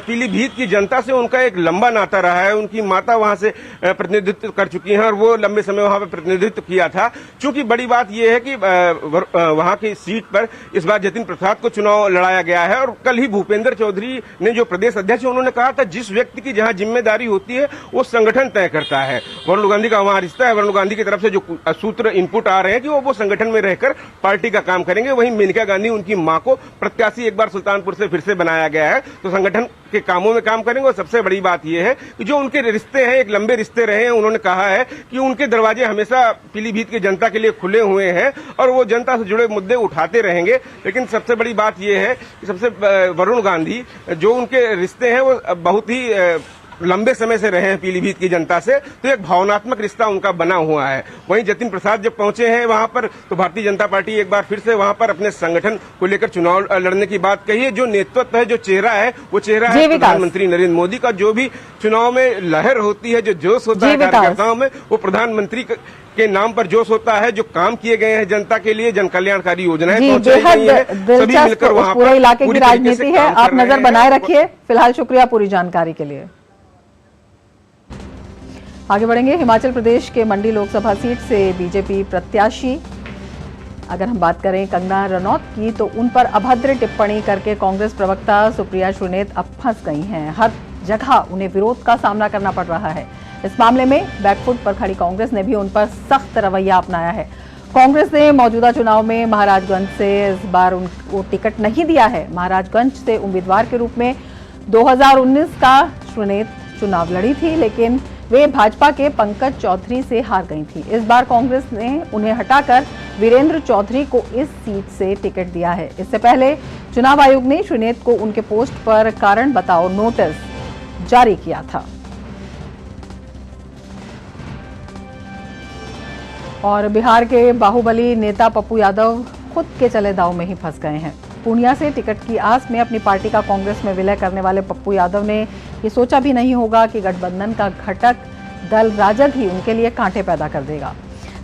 Speaker 11: पीलीभीत की जनता से उनका एक लंबा नाता रहा है। उनकी माता वहां से प्रतिनिधित्व कर चुकी हैं और वो लंबे समय वहां पर प्रतिनिधित्व किया था। चूंकि बड़ी बात यह है कि वहां की सीट पर इस बार जतिन प्रसाद को चुनाव लड़ाया गया है, और कल ही भूपेंद्र चौधरी ने, जो प्रदेश अध्यक्ष, उन्होंने कहा था जिस व्यक्ति की जहां जिम्मेदारी होती है वो संगठन तय करता है। वरुण गांधी का वहां रिश्ता है। वरुण गांधी की तरफ से जो सूत्र इनपुट आ रहे हैं कि वो संगठन में रहकर पार्टी का काम करेंगे। वहीं मेनका गांधी, उनकी मां को प्रत्याशी एक बार सुल्तानपुर से फिर से बनाया गया है, तो संगठन के कामों में काम करेंगे। और सबसे बड़ी बात यह है कि जो उनके रिश्ते हैं, एक लंबे रिश्ते रहे हैं। उन्होंने कहा है कि उनके दरवाजे हमेशा पीलीभीत की जनता के लिए खुले हुए हैं और वो जनता से जुड़े मुद्दे उठाते रहेंगे। लेकिन सबसे बड़ी बात यह है कि वरुण गांधी, जो उनके रिश्ते हैं वो बहुत ही लंबे समय से रहे हैं पीलीभीत की जनता से, तो एक भावनात्मक रिश्ता उनका बना हुआ है। वहीं जतिन प्रसाद जब पहुंचे हैं वहां पर, तो भारतीय जनता पार्टी एक बार फिर से वहां पर अपने संगठन को लेकर चुनाव लड़ने की बात कही है। जो नेतृत्व है, जो चेहरा है, वो चेहरा है प्रधानमंत्री नरेंद्र मोदी का। जो भी चुनाव में लहर होती है, जो जोश होता है कार्यकर्ताओं में, वो प्रधानमंत्री के नाम पर जोश होता है। जो काम किए गए हैं जनता के लिए, जन कल्याणकारी योजनाएं पहुंचाई गई है, सभी मिलकर वहां
Speaker 1: पूरे इलाके की राजनीति है। आप नजर बनाए रखिए। फिलहाल शुक्रिया पूरी जानकारी के लिए। आगे बढ़ेंगे। हिमाचल प्रदेश के मंडी लोकसभा सीट से बीजेपी प्रत्याशी, अगर हम बात करें कंगना रनौत की, तो उन पर अभद्र टिप्पणी करके कांग्रेस प्रवक्ता सुप्रिया श्रीनेत अब फंस गई हैं। हर जगह उन्हें विरोध का सामना करना पड़ रहा है। इस मामले में बैकफुट पर खड़ी कांग्रेस ने भी उन पर सख्त रवैया अपनाया है। कांग्रेस ने मौजूदा चुनाव में महाराजगंज से इस बार उनको टिकट नहीं दिया है। महाराजगंज से उम्मीदवार के रूप में 2019 का श्रीनेत चुनाव लड़ी थी, लेकिन वे भाजपा के पंकज चौधरी से हार गई थी। इस बार कांग्रेस ने उन्हें हटाकर वीरेंद्र चौधरी को इस सीट से टिकट दिया है। इससे पहले चुनाव आयोग ने श्रीनेत को उनके पोस्ट पर कारण बताओ नोटिस जारी किया था। और बिहार के बाहुबली नेता पप्पू यादव खुद के चले दांव में ही फंस गए हैं। पूर्णिया से टिकट की आस में अपनी पार्टी का कांग्रेस में विलय करने वाले पप्पू यादव ने ये सोचा भी नहीं होगा कि गठबंधन का घटक दल राजद ही उनके लिए कांटे पैदा कर देगा।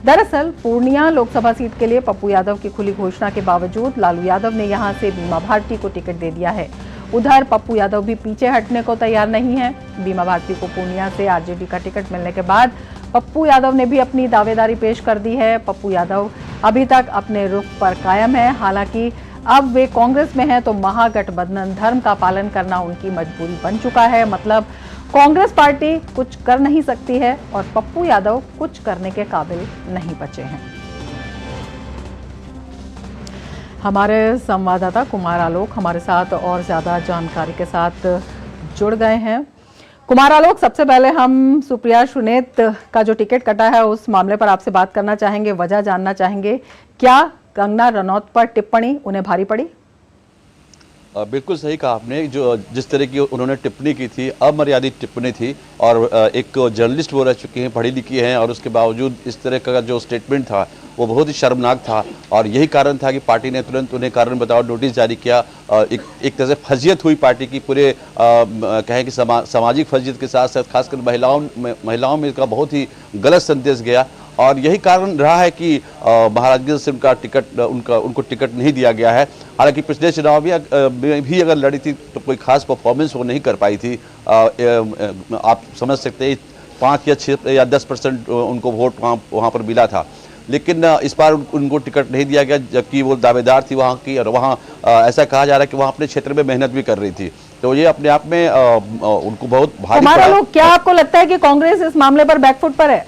Speaker 1: दरअसल पूर्णिया लोकसभा सीट के लिए पप्पू यादव की खुली घोषणा के बावजूद लालू यादव ने यहां से बीमा भारती को टिकट दे दिया है। उधर पप्पू यादव भी पीछे हटने को तैयार नहीं है। बीमा भारती को पूर्णिया से आरजेडी का टिकट मिलने के बाद पप्पू यादव ने भी अपनी दावेदारी पेश कर दी है। पप्पू यादव अभी तक अपने रुख पर कायम है। हालांकि अब वे कांग्रेस में हैं तो महागठबंधन धर्म का पालन करना उनकी मजबूरी बन चुका है। मतलब कांग्रेस पार्टी कुछ कर नहीं सकती है और पप्पू यादव कुछ करने के काबिल नहीं बचे हैं। हमारे संवाददाता कुमार आलोक हमारे साथ और ज्यादा जानकारी के साथ जुड़ गए हैं। कुमार आलोक, सबसे पहले हम सुप्रिया श्रीनेत का जो टिकट कटा है उस मामले पर आपसे बात करना चाहेंगे, वजह जानना चाहेंगे। क्या कंगना रनौत पर टिप्पणी उन्हें भारी पड़ी?
Speaker 12: बिल्कुल सही कहा आपने। जो जिस तरह की उन्होंने टिप्पणी की थी, अमर्यादित टिप्पणी थी, और एक जर्नलिस्ट वो रह चुकी हैं, पढ़ी लिखी हैं, और उसके बावजूद इस तरह का जो स्टेटमेंट था वो बहुत ही शर्मनाक था। और यही कारण था कि पार्टी ने तुरंत उन्हें कारण बताओ नोटिस जारी किया। एक तरह से फजियत हुई पार्टी की, पूरे कहें कि सामाजिक फजियत के साथ साथ खासकर महिलाओं में इसका बहुत ही गलत संदेश गया। और यही कारण रहा है कि महाराजगंज से उनको टिकट नहीं दिया गया है। हालांकि पिछले चुनाव भी अगर लड़ी थी तो कोई खास परफॉर्मेंस वो नहीं कर पाई थी। आप समझ सकते हैं 5 या 6 या 10% उनको वोट वहाँ पर मिला था। लेकिन इस बार उनको टिकट नहीं दिया गया, जबकि वो दावेदार थी वहाँ की, और वहाँ ऐसा कहा जा रहा है कि वहाँ अपने क्षेत्र में मेहनत भी कर रही थी। तो ये अपने आप में उनको बहुत भारी
Speaker 1: हमारा लोग, क्या आपको लगता है कि कांग्रेस इस मामले पर बैकफुट पर है?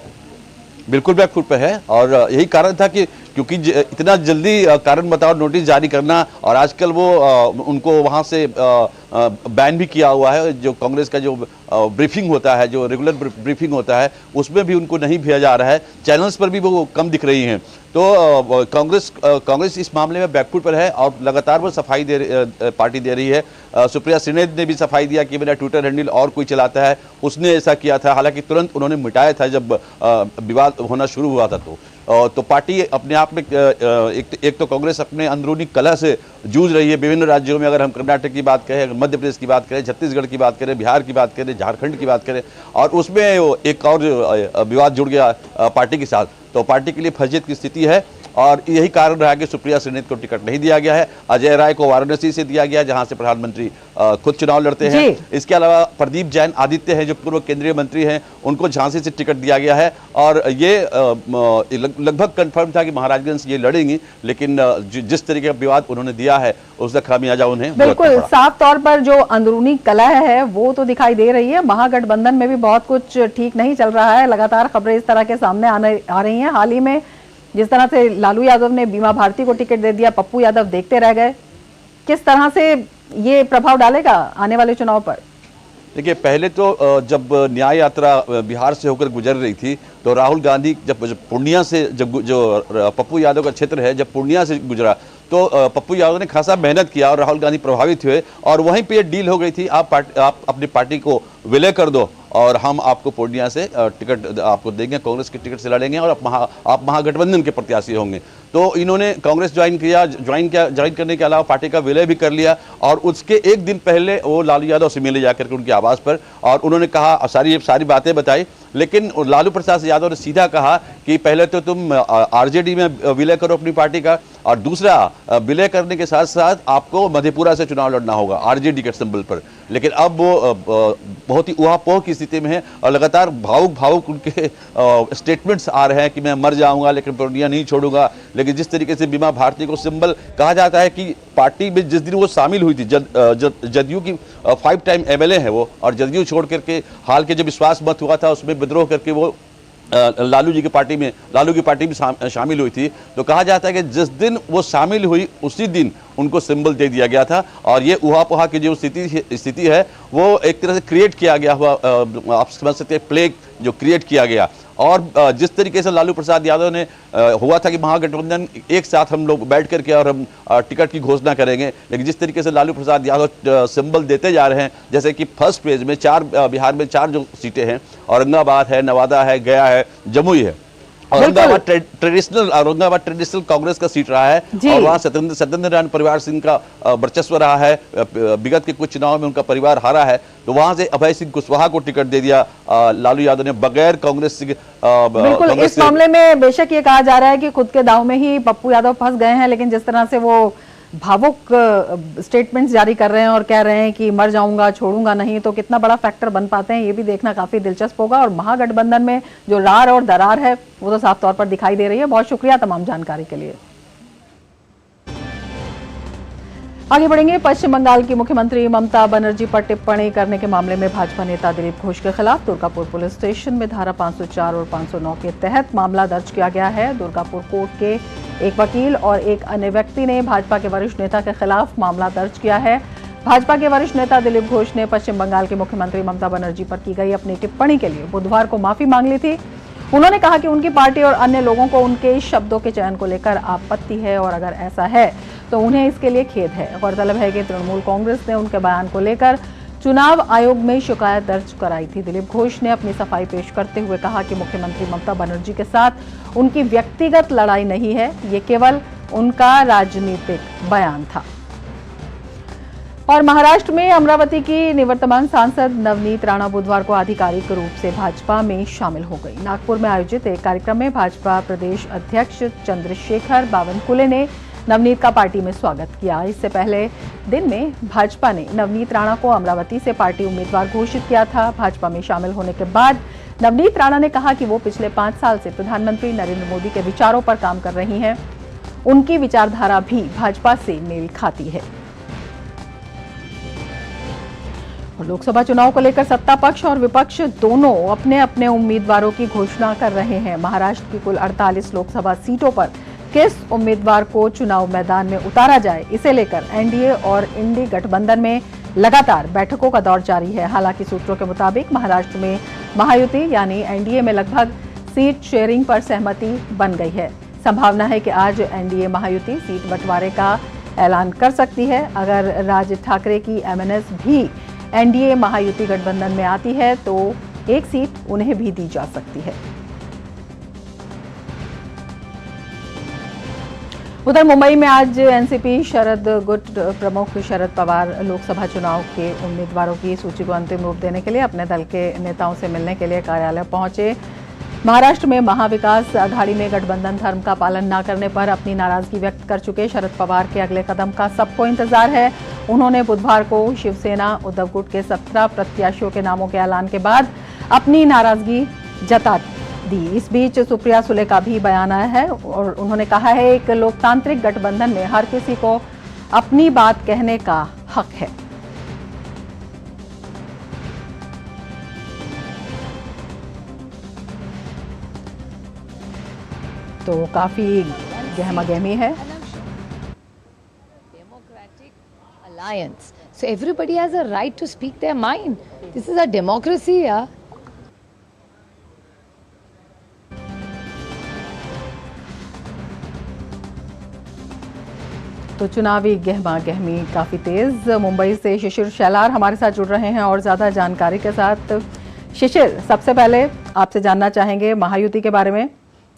Speaker 12: बिल्कुल बैकफुट पे है, और यही कारण था कि क्योंकि इतना जल्दी कारण बताओ नोटिस जारी करना, और आजकल वो उनको वहाँ से बैन भी किया हुआ है। जो कांग्रेस का जो ब्रीफिंग होता है, जो रेगुलर ब्रीफिंग होता है, उसमें भी उनको नहीं भेजा जा रहा है, चैनल्स पर भी वो कम दिख रही हैं। तो कांग्रेस इस मामले में बैकफुट पर है और लगातार वो सफाई पार्टी दे रही है। सुप्रिया श्रीनेत ने भी सफाई दिया कि मेरा ट्विटर हैंडल और कोई चलाता है, उसने ऐसा किया था, हालांकि तुरंत उन्होंने मिटाया था जब विवाद होना शुरू हुआ था। तो पार्टी अपने आप में एक तो कांग्रेस अपने अंदरूनी कलह से जूझ रही है विभिन्न राज्यों में। अगर हम कर्नाटक की बात करें, मध्य प्रदेश की बात करें, छत्तीसगढ़ की बात करें, बिहार की बात करें, झारखंड की बात करें, और उसमें एक और विवाद जुड़ गया पार्टी के साथ, तो पार्टी के लिए फजीयत की स्थिति है। और यही कारण रहा कि सुप्रिया श्रीनेत को टिकट नहीं दिया गया है। अजय राय को वाराणसी से दिया गया, जहां से प्रधानमंत्री खुद चुनाव लड़ते हैं। इसके अलावा प्रदीप जैन आदित्य हैं, जो पूर्व केंद्रीय मंत्री हैं, उनको झांसी से टिकट दिया गया है। और ये लगभग कंफर्म था कि महाराजगंज ये लड़ेंगी, लेकिन जिस तरीके का विवाद उन्होंने दिया है उसका खामियाजा उन्हें
Speaker 1: बिल्कुल साफ तौर पर जो अंदरूनी कलह है वो तो दिखाई दे रही है। महागठबंधन में भी बहुत कुछ ठीक नहीं चल रहा है, लगातार खबरें इस तरह के सामने आ रही हैं। हाल ही में जिस तरह से लालू यादव ने बीमा भारती को टिकट दे दिया, पप्पू यादव देखते रह गए, किस तरह से ये प्रभाव डालेगा आने वाले चुनाव पर?
Speaker 12: देखिए, पहले तो जब न्याय यात्रा बिहार से होकर गुजर रही थी, तो राहुल गांधी जब पूर्णिया से, जब जो पप्पू यादव का क्षेत्र है, जब पूर्णिया से गुजरा, तो पप्पू यादव ने खासा मेहनत किया और राहुल गांधी प्रभावित हुए, और वहीं पे ये डील हो गई थी, आप अपनी पार्टी को विलय कर दो और हम आपको पूर्णिया से टिकट आपको देंगे, कांग्रेस के टिकट से लड़ेंगे और आप महागठबंधन के प्रत्याशी होंगे। तो इन्होंने कांग्रेस ज्वाइन करने के अलावा पार्टी का विलय भी कर लिया, और उसके एक दिन पहले वो लालू यादव से मिले जाकर के उनके आवास पर, और उन्होंने कहा, सारी बातें बताई। लेकिन लालू प्रसाद यादव ने सीधा कहा कि पहले तो तुम आरजेडी में विलय करो अपनी पार्टी का, और दूसरा विलय करने के साथ साथ आपको मधेपुरा से चुनाव लड़ना होगा आरजेडी के सिंबल पर। लेकिन अब वो बहुत ही उहापोह की स्थिति में है, और लगातार भावुक उनके स्टेटमेंट्स आ रहे हैं कि मैं मर जाऊंगा लेकिन पूर्णिया नहीं छोड़ूंगा। लेकिन जिस तरीके से बीमा भारती को सिंबल कहा जाता है कि पार्टी में जिस दिन वो शामिल हुई थी, जदयू की 5 टाइम एमएलए है वो, और जदयू छोड़ करके हाल के जब विश्वास मत हुआ था उसमें विद्रोह करके वो लालू की पार्टी में शामिल हुई थी। तो कहा जाता है कि जिस दिन वो शामिल हुई उसी दिन उनको सिंबल दे दिया गया था, और ये उहापोहा की जो स्थिति है वो एक तरह से क्रिएट किया गया हुआ, आप समझ सकते हैं, प्लेग जो क्रिएट किया गया। और जिस तरीके से लालू प्रसाद यादव ने हुआ था कि महागठबंधन एक साथ हम लोग बैठ करके और हम टिकट की घोषणा करेंगे, लेकिन जिस तरीके से लालू प्रसाद यादव सिंबल देते जा रहे हैं, जैसे कि फर्स्ट पेज में बिहार में 4 जो सीटें हैं, औरंगाबाद है, नवादा है, गया है, जमुई है। औरंगाबाद ट्रेडिशनल कांग्रेस का सीट रहा है, और वहाँ सत्येंद्र नारायण परिवार सिंह का वर्चस्व रहा है। विगत के कुछ चुनाव में उनका परिवार हारा है, तो वहां से अभय सिंह कुशवाहा को टिकट दे दिया लालू यादव ने, बगैर कांग्रेस से।
Speaker 1: बिल्कुल, इस मामले में बेशक ये कहा जा रहा है कि खुद के दांव में ही पप्पू यादव फंस गए हैं, लेकिन जिस तरह से वो भावुक स्टेटमेंट्स जारी कर रहे हैं और कह रहे हैं कि मर जाऊंगा, छोड़ूंगा नहीं, तो कितना बड़ा फैक्टर बन पाते हैं ये भी देखना काफी दिलचस्प होगा। और महागठबंधन में जो रार और दरार है वो तो साफ तौर पर दिखाई दे रही है। बहुत शुक्रिया तमाम जानकारी के लिए। आगे बढ़ेंगे। पश्चिम बंगाल की मुख्यमंत्री ममता बनर्जी पर टिप्पणी करने के मामले में भाजपा नेता दिलीप घोष के खिलाफ दुर्गापुर पुलिस स्टेशन में धारा 504 और 509 के तहत मामला दर्ज किया गया है। दुर्गापुर कोर्ट के एक वकील और एक अन्य व्यक्ति ने भाजपा के वरिष्ठ नेता के खिलाफ मामला दर्ज किया है। भाजपा के वरिष्ठ नेता दिलीप घोष ने पश्चिम बंगाल के मुख्यमंत्री ममता बनर्जी पर की गई अपनी टिप्पणी के लिए बुधवार को माफी मांग ली थी। उन्होंने कहा कि उनकी पार्टी और अन्य लोगों को उनके शब्दों के चयन को लेकर आपत्ति है, और अगर ऐसा है तो उन्हें इसके लिए खेद है। गौरतलब है कि तृणमूल कांग्रेस ने उनके बयान को लेकर चुनाव आयोग में शिकायत दर्ज कराई थी। दिलीप घोष ने अपनी सफाई पेश करते हुए कहा कि मुख्यमंत्री ममता बनर्जी के साथ उनकी व्यक्तिगत लड़ाई नहीं है, ये केवल उनका राजनीतिक बयान था। और महाराष्ट्र में अमरावती की निवर्तमान सांसद नवनीत राणा बुधवार को आधिकारिक रूप से भाजपा में शामिल हो गई। नागपुर में आयोजित एक कार्यक्रम में भाजपा प्रदेश अध्यक्ष चंद्रशेखर बावनकुले ने नवनीत का पार्टी में स्वागत किया। इससे पहले दिन में भाजपा ने नवनीत राणा को अमरावती से पार्टी उम्मीदवार घोषित किया था। भाजपा में शामिल होने के बाद नवनीत राणा ने कहा कि वो पिछले 5 साल से प्रधानमंत्री नरेंद्र मोदी के विचारों पर काम कर रही हैं। उनकी विचारधारा भी भाजपा से मेल खाती है। और लोकसभा चुनाव को लेकर सत्ता पक्ष और विपक्ष दोनों अपने अपने उम्मीदवारों की घोषणा कर रहे हैं। महाराष्ट्र की कुल 48 लोकसभा सीटों पर किस उम्मीदवार को चुनाव मैदान में उतारा जाए, इसे लेकर एनडीए और इंडी गठबंधन में लगातार बैठकों का दौर जारी है। हालांकि सूत्रों के मुताबिक महाराष्ट्र में महायुति यानी एनडीए में लगभग सीट शेयरिंग पर सहमति बन गई है। संभावना है कि आज एनडीए महायुति सीट बंटवारे का ऐलान कर सकती है। अगर राज ठाकरे की एमएनएस भी एनडीए महायुति गठबंधन में आती है तो एक सीट उन्हें भी दी जा सकती है। उधर मुंबई में आज एनसीपी शरद गुट प्रमुख शरद पवार लोकसभा चुनाव के उम्मीदवारों की सूची को अंतिम रूप देने के लिए अपने दल के नेताओं से मिलने के लिए कार्यालय पहुंचे। महाराष्ट्र में महाविकास आघाड़ी में गठबंधन धर्म का पालन न करने पर अपनी नाराजगी व्यक्त कर चुके शरद पवार के अगले कदम का सबको इंतजार है। उन्होंने बुधवार को शिवसेना उद्धव गुट के 17 प्रत्याशियों के नामों के ऐलान के बाद अपनी नाराजगी जता दी। इस बीच सुप्रिया सुले का भी बयान आया है और उन्होंने कहा है एक लोकतांत्रिक गठबंधन में हर किसी को अपनी बात कहने का हक है। तो काफी गहमागहमी है।
Speaker 13: Alliance. So everybody has a right to speak their mind. This is a democracy, yeah.
Speaker 1: तो चुनावी गहमा-गहमी काफी तेज। मुंबई से शिशिर शैलार हमारे साथ जुड़ रहे हैं और ज्यादा जानकारी के साथ। शिशिर, सबसे पहले आपसे जानना चाहेंगे महायुति के बारे में,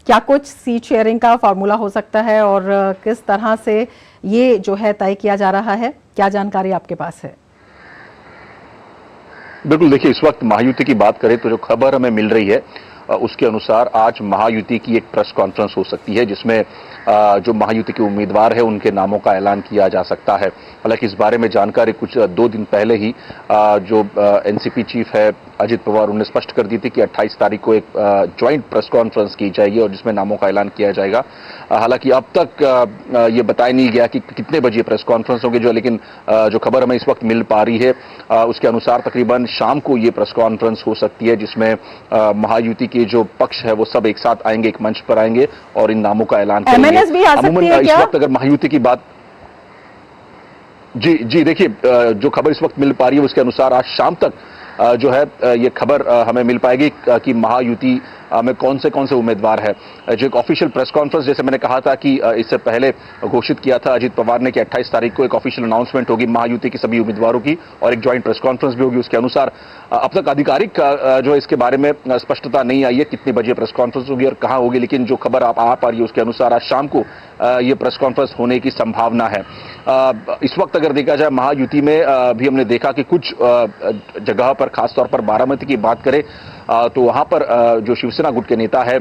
Speaker 1: क्या कुछ सीट शेयरिंग का फॉर्मूला हो सकता है और किस तरह से ये जो है तय किया जा रहा है, क्या जानकारी आपके पास है?
Speaker 14: बिल्कुल, देखिए इस वक्त महायुति की बात करें तो जो खबर हमें मिल रही है उसके अनुसार आज महायुति की एक प्रेस कॉन्फ्रेंस हो सकती है जिसमें जो महायुति के उम्मीदवार है उनके नामों का ऐलान किया जा सकता है। हालांकि इस बारे में जानकारी कुछ 2 दिन पहले ही जो एनसीपी चीफ है अजित पवार उन्होंने स्पष्ट कर दी थी कि 28 तारीख को एक ज्वाइंट प्रेस कॉन्फ्रेंस की जाएगी और जिसमें नामों का ऐलान किया जाएगा। हालांकि अब तक ये बताया नहीं गया कि कितने बजे प्रेस कॉन्फ्रेंस होगी, लेकिन जो खबर हमें इस वक्त मिल पा रही है उसके अनुसार तकरीबन शाम को ये प्रेस कॉन्फ्रेंस हो सकती है जिसमें महायुति के जो पक्ष है वो सब एक साथ आएंगे, एक मंच पर आएंगे और इन नामों का ऐलान करेंगे। अमूमन इस वक्त अगर महायुति की बात जी देखिए जो खबर इस वक्त मिल पा रही है उसके अनुसार आज शाम तक जो है ये खबर हमें मिल पाएगी कि महायुति में कौन से उम्मीदवार है। जो एक ऑफिशियल प्रेस कॉन्फ्रेंस जैसे मैंने कहा था कि इससे पहले घोषित किया था अजित पवार ने कि 28 तारीख को एक ऑफिशियल अनाउंसमेंट होगी महायुति की सभी उम्मीदवारों की और एक ज्वाइंट प्रेस कॉन्फ्रेंस भी होगी। उसके अनुसार अब तक आधिकारिक जो इसके बारे में स्पष्टता नहीं आई है कितने बजे प्रेस कॉन्फ्रेंस होगी और कहां होगी, लेकिन जो खबर आप आ पा रही है उसके अनुसार आज शाम को ये प्रेस कॉन्फ्रेंस होने की संभावना है। इस वक्त अगर देखा जाए महायुति में भी हमने देखा कि कुछ जगह पर खासतौर पर बारामती की बात करें तो वहां पर जो शिवसेना गुट के नेता है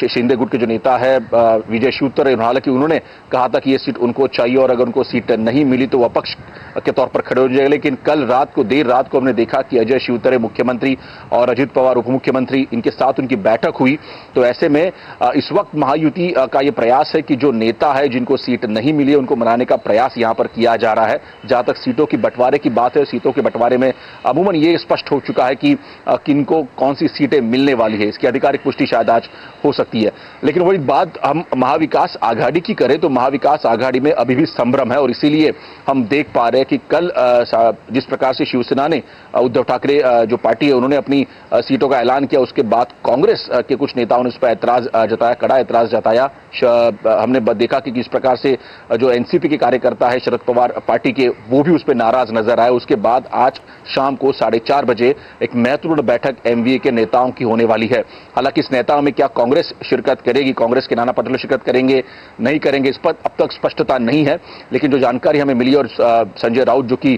Speaker 14: शिंदे गुट के जो नेता है विजय शिवतरे, हालांकि उन्होंने कहा था कि ये सीट उनको चाहिए और अगर उनको सीट नहीं मिली तो वो अपक्ष के तौर पर खड़े हो जाएंगे। लेकिन कल रात को देर रात को हमने देखा कि अजय शिवतरे मुख्यमंत्री और अजित पवार उप मुख्यमंत्री इनके साथ उनकी बैठक हुई। तो ऐसे में इस वक्त महायुति का ये प्रयास है कि जो नेता है जिनको सीट नहीं मिली उनको मनाने का प्रयास यहां पर किया जा रहा है। जहां तक सीटों की बंटवारे की बात है, सीटों के बंटवारे में अमूमन ये स्पष्ट हो चुका है कि किनको कौन सी सीटें मिलने वाली है, इसकी आधिकारिक पुष्टि शायद आज हो सकती है। लेकिन वही बात हम महाविकास आघाड़ी की करें तो महाविकास आघाड़ी में अभी भी संभ्रम है और इसीलिए हम देख पा रहे हैं कि कल जिस प्रकार से शिवसेना ने उद्धव ठाकरे जो पार्टी है उन्होंने अपनी सीटों का ऐलान किया, उसके बाद कांग्रेस के कुछ नेताओं ने उस पर ऐतराज जताया, कड़ा ऐतराज जताया। हमने देखा कि किस प्रकार से जो एनसीपी के कार्यकर्ता है शरद पवार पार्टी के वो भी उस पर नाराज नजर आए। उसके बाद आज शाम को 4:30 बजे एक महत्वपूर्ण बैठक एमवीए के नेताओं की होने वाली है। हालांकि इस नेताओं में क्या कांग्रेस शिरकत करेगी, कांग्रेस के नाना पटोले शिरकत करेंगे नहीं करेंगे, इस पर अब तक स्पष्टता नहीं है। लेकिन जो जानकारी हमें मिली और संजय राउत जो कि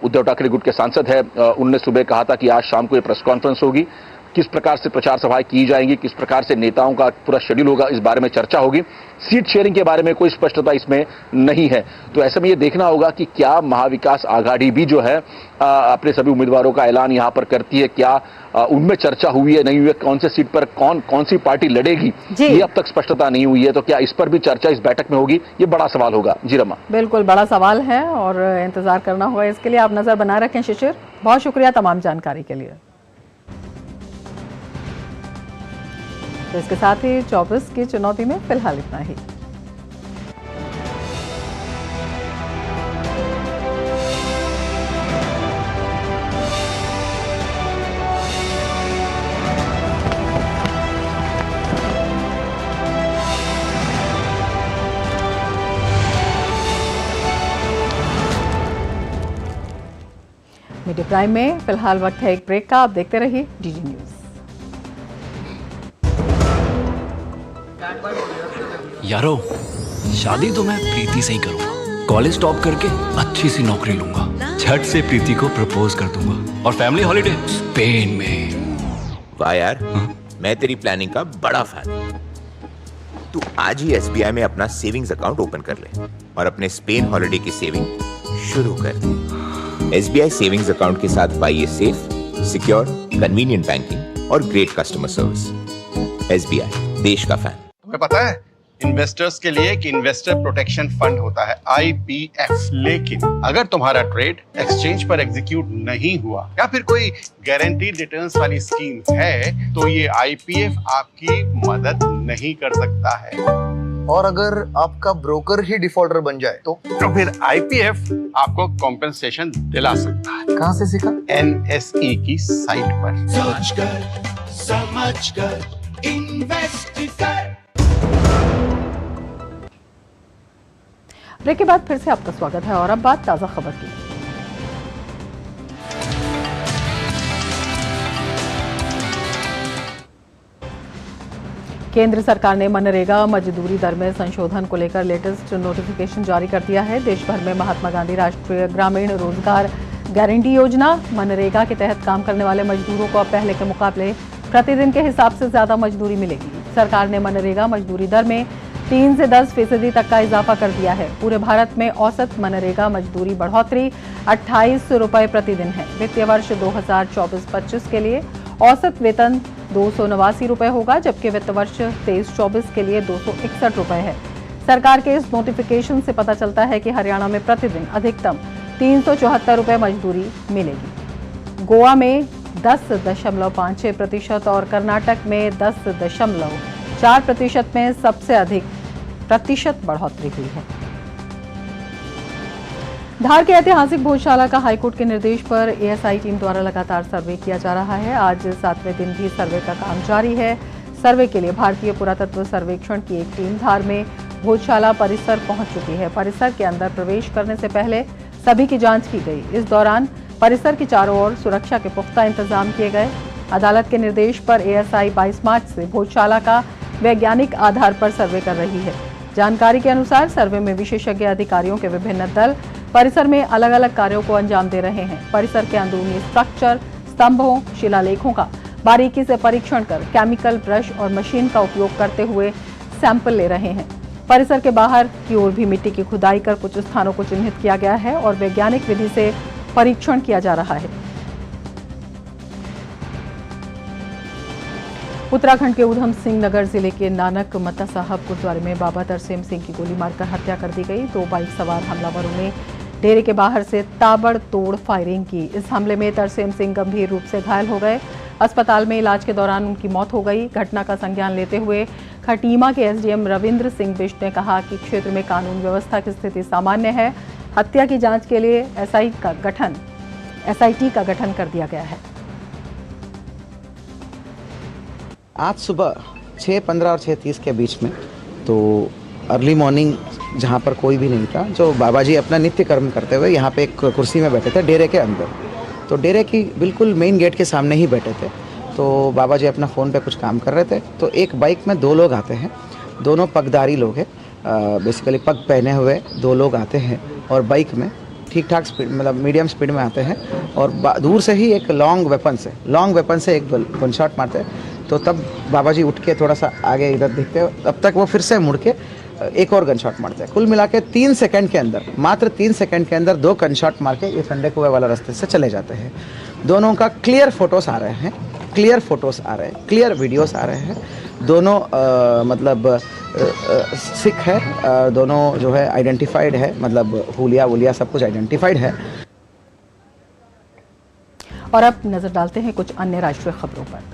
Speaker 14: उद्धव ठाकरे गुट के सांसद है उन्होंने सुबह कहा था कि आज शाम को ये प्रेस कॉन्फ्रेंस होगी किस प्रकार से प्रचार सभाएं की जाएंगी, किस प्रकार से नेताओं का पूरा शेड्यूल होगा, इस बारे में चर्चा होगी। सीट शेयरिंग के बारे में कोई स्पष्टता इसमें नहीं है। तो ऐसे में ये देखना होगा कि क्या महाविकास आघाड़ी भी जो है अपने सभी उम्मीदवारों का ऐलान यहां पर करती है, क्या उनमें चर्चा हुई है, नहीं हुई है, कौन से सीट पर कौन सी पार्टी लड़ेगी, ये अब तक स्पष्टता नहीं हुई है। तो क्या इस पर भी चर्चा इस बैठक में होगी, ये बड़ा सवाल होगा। जी रमा, बिल्कुल
Speaker 1: बड़ा सवाल है और इंतजार करना होगा इसके लिए। आप नजर बनाए रखें शिशिर, बहुत शुक्रिया तमाम जानकारी के लिए। तो इसके साथ ही 24 की चुनौती में फिलहाल इतना ही। मीडिया प्राइम में फिलहाल वक्त है एक ब्रेक का। आप देखते रहिए डीडी न्यूज।
Speaker 15: यारो, शादी तो मैं प्रीति से ही करूंगा। कॉलेज टॉप करके अच्छी सी नौकरी लूंगा, झट से प्रीति को प्रपोज कर दूंगा और फैमिली हॉलिडे स्पेन में।
Speaker 10: वाह यार, मैं तेरी प्लानिंग का बड़ा फैन। तू आज ही एसबीआई में अपना सेविंग्स अकाउंट ओपन कर ले और अपने स्पेन हॉलिडे की सेविंग शुरू कर। एसबीआई सेविंग्स अकाउंट के साथ पाइए सेफ, सिक्योर, कन्वीनियंट बैंकिंग और ग्रेट कस्टमर सर्विस। एसबीआई, देश का फैन।
Speaker 6: तुम्हें पता है इन्वेस्टर्स के लिए एक इन्वेस्टर प्रोटेक्शन फंड होता है IPF, लेकिन अगर तुम्हारा ट्रेड एक्सचेंज पर एग्जीक्यूट नहीं हुआ या फिर कोई गारंटीड रिटर्न्स वाली स्कीम है तो ये IPF आपकी मदद नहीं कर सकता है।
Speaker 8: और अगर आपका ब्रोकर ही डिफॉल्टर बन जाए तो
Speaker 6: फिर IPF आपको कॉम्पेंसेशन दिला सकता है।
Speaker 8: कहाँ से सीखा?
Speaker 6: NSE की साइट पर।
Speaker 9: सोच कर, समझ कर, इन्वेस्ट कर।
Speaker 1: ब्रेक के बाद फिर से आपका स्वागत है और अब बात ताजा खबर की। केंद्र सरकार ने मनरेगा मजदूरी दर में संशोधन को लेकर लेटेस्ट नोटिफिकेशन जारी कर दिया है। देश भर में महात्मा गांधी राष्ट्रीय ग्रामीण रोजगार गारंटी योजना मनरेगा के तहत काम करने वाले मजदूरों को अब पहले के मुकाबले प्रतिदिन के हिसाब से ज्यादा मजदूरी मिलेगी। सरकार ने मनरेगा मजदूरी दर में 3 से 10% तक का इजाफा कर दिया है। पूरे भारत में औसत मनरेगा मजदूरी बढ़ोतरी 28 रुपए प्रतिदिन है। वित्तीय वर्ष 2024-25 के लिए औसत वेतन 289 रुपए होगा, जबकि वित्त वर्ष 23-24 के लिए 261 रुपए है। सरकार के इस नोटिफिकेशन से पता चलता है कि हरियाणा में प्रतिदिन अधिकतम 374 रुपए मजदूरी मिलेगी। गोवा में 10.56% और कर्नाटक में 10.4% में सबसे अधिक प्रतिशत बढ़ोतरी हुई है। धार के ऐतिहासिक भोजशाला का हाईकोर्ट के निर्देश पर एएसआई टीम द्वारा लगातार सर्वे किया जा रहा है। आज 7वें दिन भी सर्वे का काम जारी है। सर्वे के लिए भारतीय पुरातत्व सर्वेक्षण की एक टीम धार में भोजशाला परिसर पहुंच चुकी है। परिसर के अंदर प्रवेश करने से पहले सभी की जांच की गई। इस दौरान परिसर की चारों ओर सुरक्षा के पुख्ता इंतजाम किए गए। अदालत के निर्देश पर एएसआई 22 मार्च से भोजशाला का वैज्ञानिक आधार पर सर्वे कर रही है। जानकारी के अनुसार सर्वे में विशेषज्ञ अधिकारियों के विभिन्न दल परिसर में अलग अलग कार्यों को अंजाम दे रहे हैं। परिसर के अंदरूनी स्ट्रक्चर, स्तंभों, शिलालेखों का बारीकी से परीक्षण कर केमिकल ब्रश और मशीन का उपयोग करते हुए सैंपल ले रहे हैं। परिसर के बाहर की ओर भी मिट्टी की खुदाई कर कुछ स्थानों को चिन्हित किया गया है और वैज्ञानिक विधि से परीक्षण किया जा रहा है। उत्तराखंड के उधम सिंह नगर जिले के नानक मता साहब गुरुद्वारे में बाबा तरसेम सिंह की गोली मारकर हत्या कर दी गई। 2 बाइक सवार हमलावरों ने डेरे के बाहर से ताबड़तोड़ फायरिंग की। इस हमले में तरसेम सिंह गंभीर रूप से घायल हो गए। अस्पताल में इलाज के दौरान उनकी मौत हो गई। घटना का संज्ञान लेते हुए खटीमा के एसडीएम रविंद्र सिंह बिष्ट ने कहा कि क्षेत्र में कानून व्यवस्था की स्थिति सामान्य है। हत्या की जांच के लिए एसआईटी का गठन कर दिया गया है।
Speaker 16: आज सुबह 6:15 और 6:30 के बीच में तो अर्ली मॉर्निंग जहाँ पर कोई भी नहीं था, जो बाबा जी अपना नित्य कर्म करते हुए यहाँ पे एक कुर्सी में बैठे थे डेरे के अंदर। तो डेरे की बिल्कुल मेन गेट के सामने ही बैठे थे। तो बाबा जी अपना फ़ोन पे कुछ काम कर रहे थे। तो एक बाइक में 2 लोग आते हैं, दोनों पगधारी लोग हैं। बेसिकली पग पहने हुए 2 लोग आते हैं और बाइक में ठीक ठाक स्पीड मतलब मीडियम स्पीड में आते हैं और दूर से ही एक लॉन्ग वेपन से एक गन शॉट मारते हैं। तो तब बाबा जी उठ के थोड़ा सा आगे इधर दिखते हैं, तब तक वो फिर से मुड़ के एक और गन शॉट मारते हैं। कुल मिला के 3 सेकंड के अंदर, मात्र 3 सेकंड के अंदर 2 गन शॉट मार के ये ठंडे कुएं वाला रास्ते से चले जाते हैं। दोनों का क्लियर फोटोस आ रहे हैं, क्लियर वीडियोस आ रहे हैं। दोनों मतलब सिख है, दोनों जो है आइडेंटिफाइड है, मतलब हुलिया सब कुछ आइडेंटिफाइड है।
Speaker 1: और अब नजर डालते हैं कुछ अन्य राष्ट्रीय खबरों पर।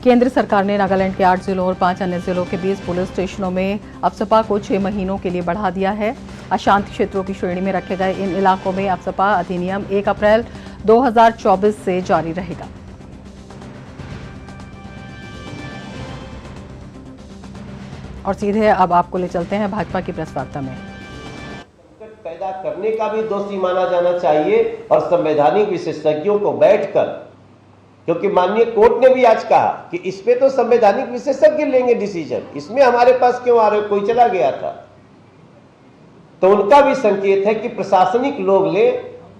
Speaker 1: केंद्र सरकार ने नागालैंड के 8 जिलों और 5 अन्य जिलों के 20 पुलिस स्टेशनों में अफसपा को 6 महीनों के लिए बढ़ा दिया है। अशांत क्षेत्रों की श्रेणी में रखे गए इन इलाकों में अफसपा अधिनियम 1 अप्रैल 2024 से जारी रहेगा। और सीधे अब आपको ले चलते हैं भाजपा की प्रेस वार्ता में।
Speaker 17: पैदा करने का भी दोषी माना जाना चाहिए और संवैधानिक विशेषज्ञों को बैठकर, क्योंकि माननीय कोर्ट ने भी आज कहा कि इस पे तो संवैधानिक विशेषज्ञ लेंगे डिसीजन, इसमें हमारे पास क्यों आ रहे, कोई चला गया था। तो उनका भी संकेत है कि प्रशासनिक लोग ले,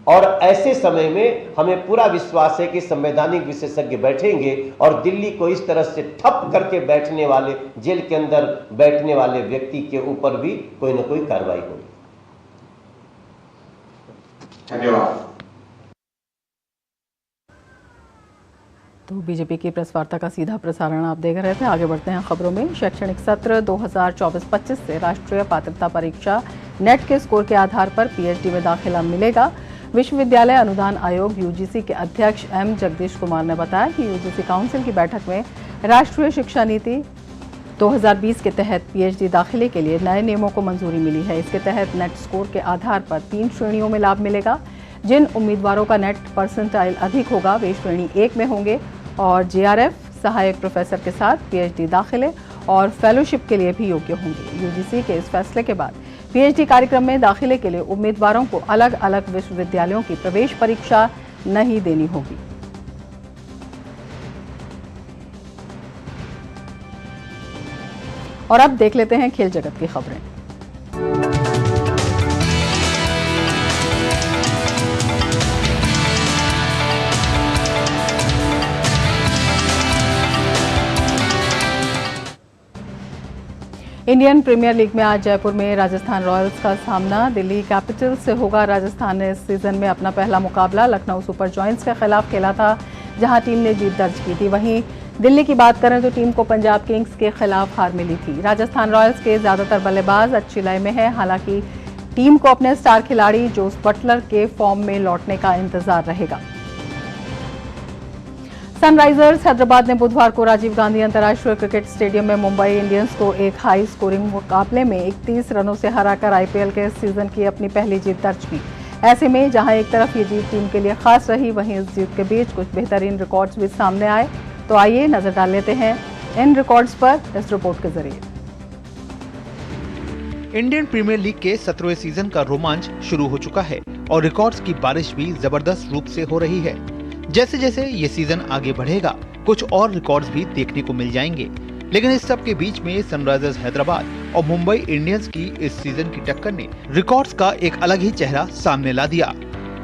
Speaker 17: और ऐसे समय में हमें पूरा विश्वास है कि संवैधानिक विशेषज्ञ बैठेंगे और दिल्ली को इस तरह से ठप करके बैठने वाले, जेल के अंदर बैठने वाले व्यक्ति के ऊपर भी कोई न कोई कार्रवाई होगी।
Speaker 1: धन्यवाद। तो बीजेपी की प्रेस वार्ता का सीधा प्रसारण आप देख रहे थे। आगे बढ़ते हैं खबरों में। शैक्षणिक सत्र 2024-25 से राष्ट्रीय पात्रता परीक्षा नेट के स्कोर के आधार पर पीएचडी में दाखिला मिलेगा। विश्वविद्यालय अनुदान आयोग यूजीसी के अध्यक्ष एम जगदीश कुमार ने बताया कि यूजीसी काउंसिल की बैठक में राष्ट्रीय शिक्षा नीति 2020 के तहत पीएचडी दाखिले के लिए नए नियमों को मंजूरी मिली है। इसके तहत नेट स्कोर के आधार पर 3 श्रेणियों में लाभ मिलेगा। जिन उम्मीदवारों का नेट परसेंटाइल अधिक होगा वे श्रेणी 1 में होंगे और जेआरएफ सहायक प्रोफेसर के साथ पीएचडी दाखिले और फेलोशिप के लिए भी योग्य होंगे। यूजीसी के इस फैसले के बाद पीएचडी कार्यक्रम में दाखिले के लिए उम्मीदवारों को अलग अलग विश्वविद्यालयों की प्रवेश परीक्षा नहीं देनी होगी। और अब देख लेते हैं खेल जगत की खबरें। इंडियन प्रीमियर लीग में आज जयपुर में राजस्थान रॉयल्स का सामना दिल्ली कैपिटल्स से होगा। राजस्थान ने इस सीजन में अपना पहला मुकाबला लखनऊ सुपर जॉयंट्स के खिलाफ खेला था, जहां टीम ने जीत दर्ज की थी। वहीं दिल्ली की बात करें तो टीम को पंजाब किंग्स के खिलाफ हार मिली थी। राजस्थान रॉयल्स के ज्यादातर बल्लेबाज अच्छी लय में है, हालांकि टीम को अपने स्टार खिलाड़ी जोस बटलर के फॉर्म में लौटने का इंतजार रहेगा। सनराइजर्स हैदराबाद ने बुधवार को राजीव गांधी अंतर्राष्ट्रीय क्रिकेट स्टेडियम में मुंबई इंडियंस को एक हाई स्कोरिंग मुकाबले में 31 रनों से हराकर आईपीएल के इस सीजन की अपनी पहली जीत दर्ज की। ऐसे में जहां एक तरफ ये जीत टीम के लिए खास रही, वहीं इस जीत के बीच कुछ बेहतरीन रिकॉर्ड्स भी सामने आए। तो आइए नजर डाल लेते हैं इन रिकॉर्ड्स पर इस रिपोर्ट के जरिए।
Speaker 18: इंडियन प्रीमियर लीग के 17वें सीजन का रोमांच शुरू हो चुका है और रिकॉर्ड्स की बारिश भी जबरदस्त रूप से हो रही है। जैसे जैसे ये सीजन आगे बढ़ेगा कुछ और रिकॉर्ड्स भी देखने को मिल जाएंगे, लेकिन इस सब के बीच में सनराइजर्स हैदराबाद और मुंबई इंडियंस की इस सीजन की टक्कर ने रिकॉर्ड्स का एक अलग ही चेहरा सामने ला दिया।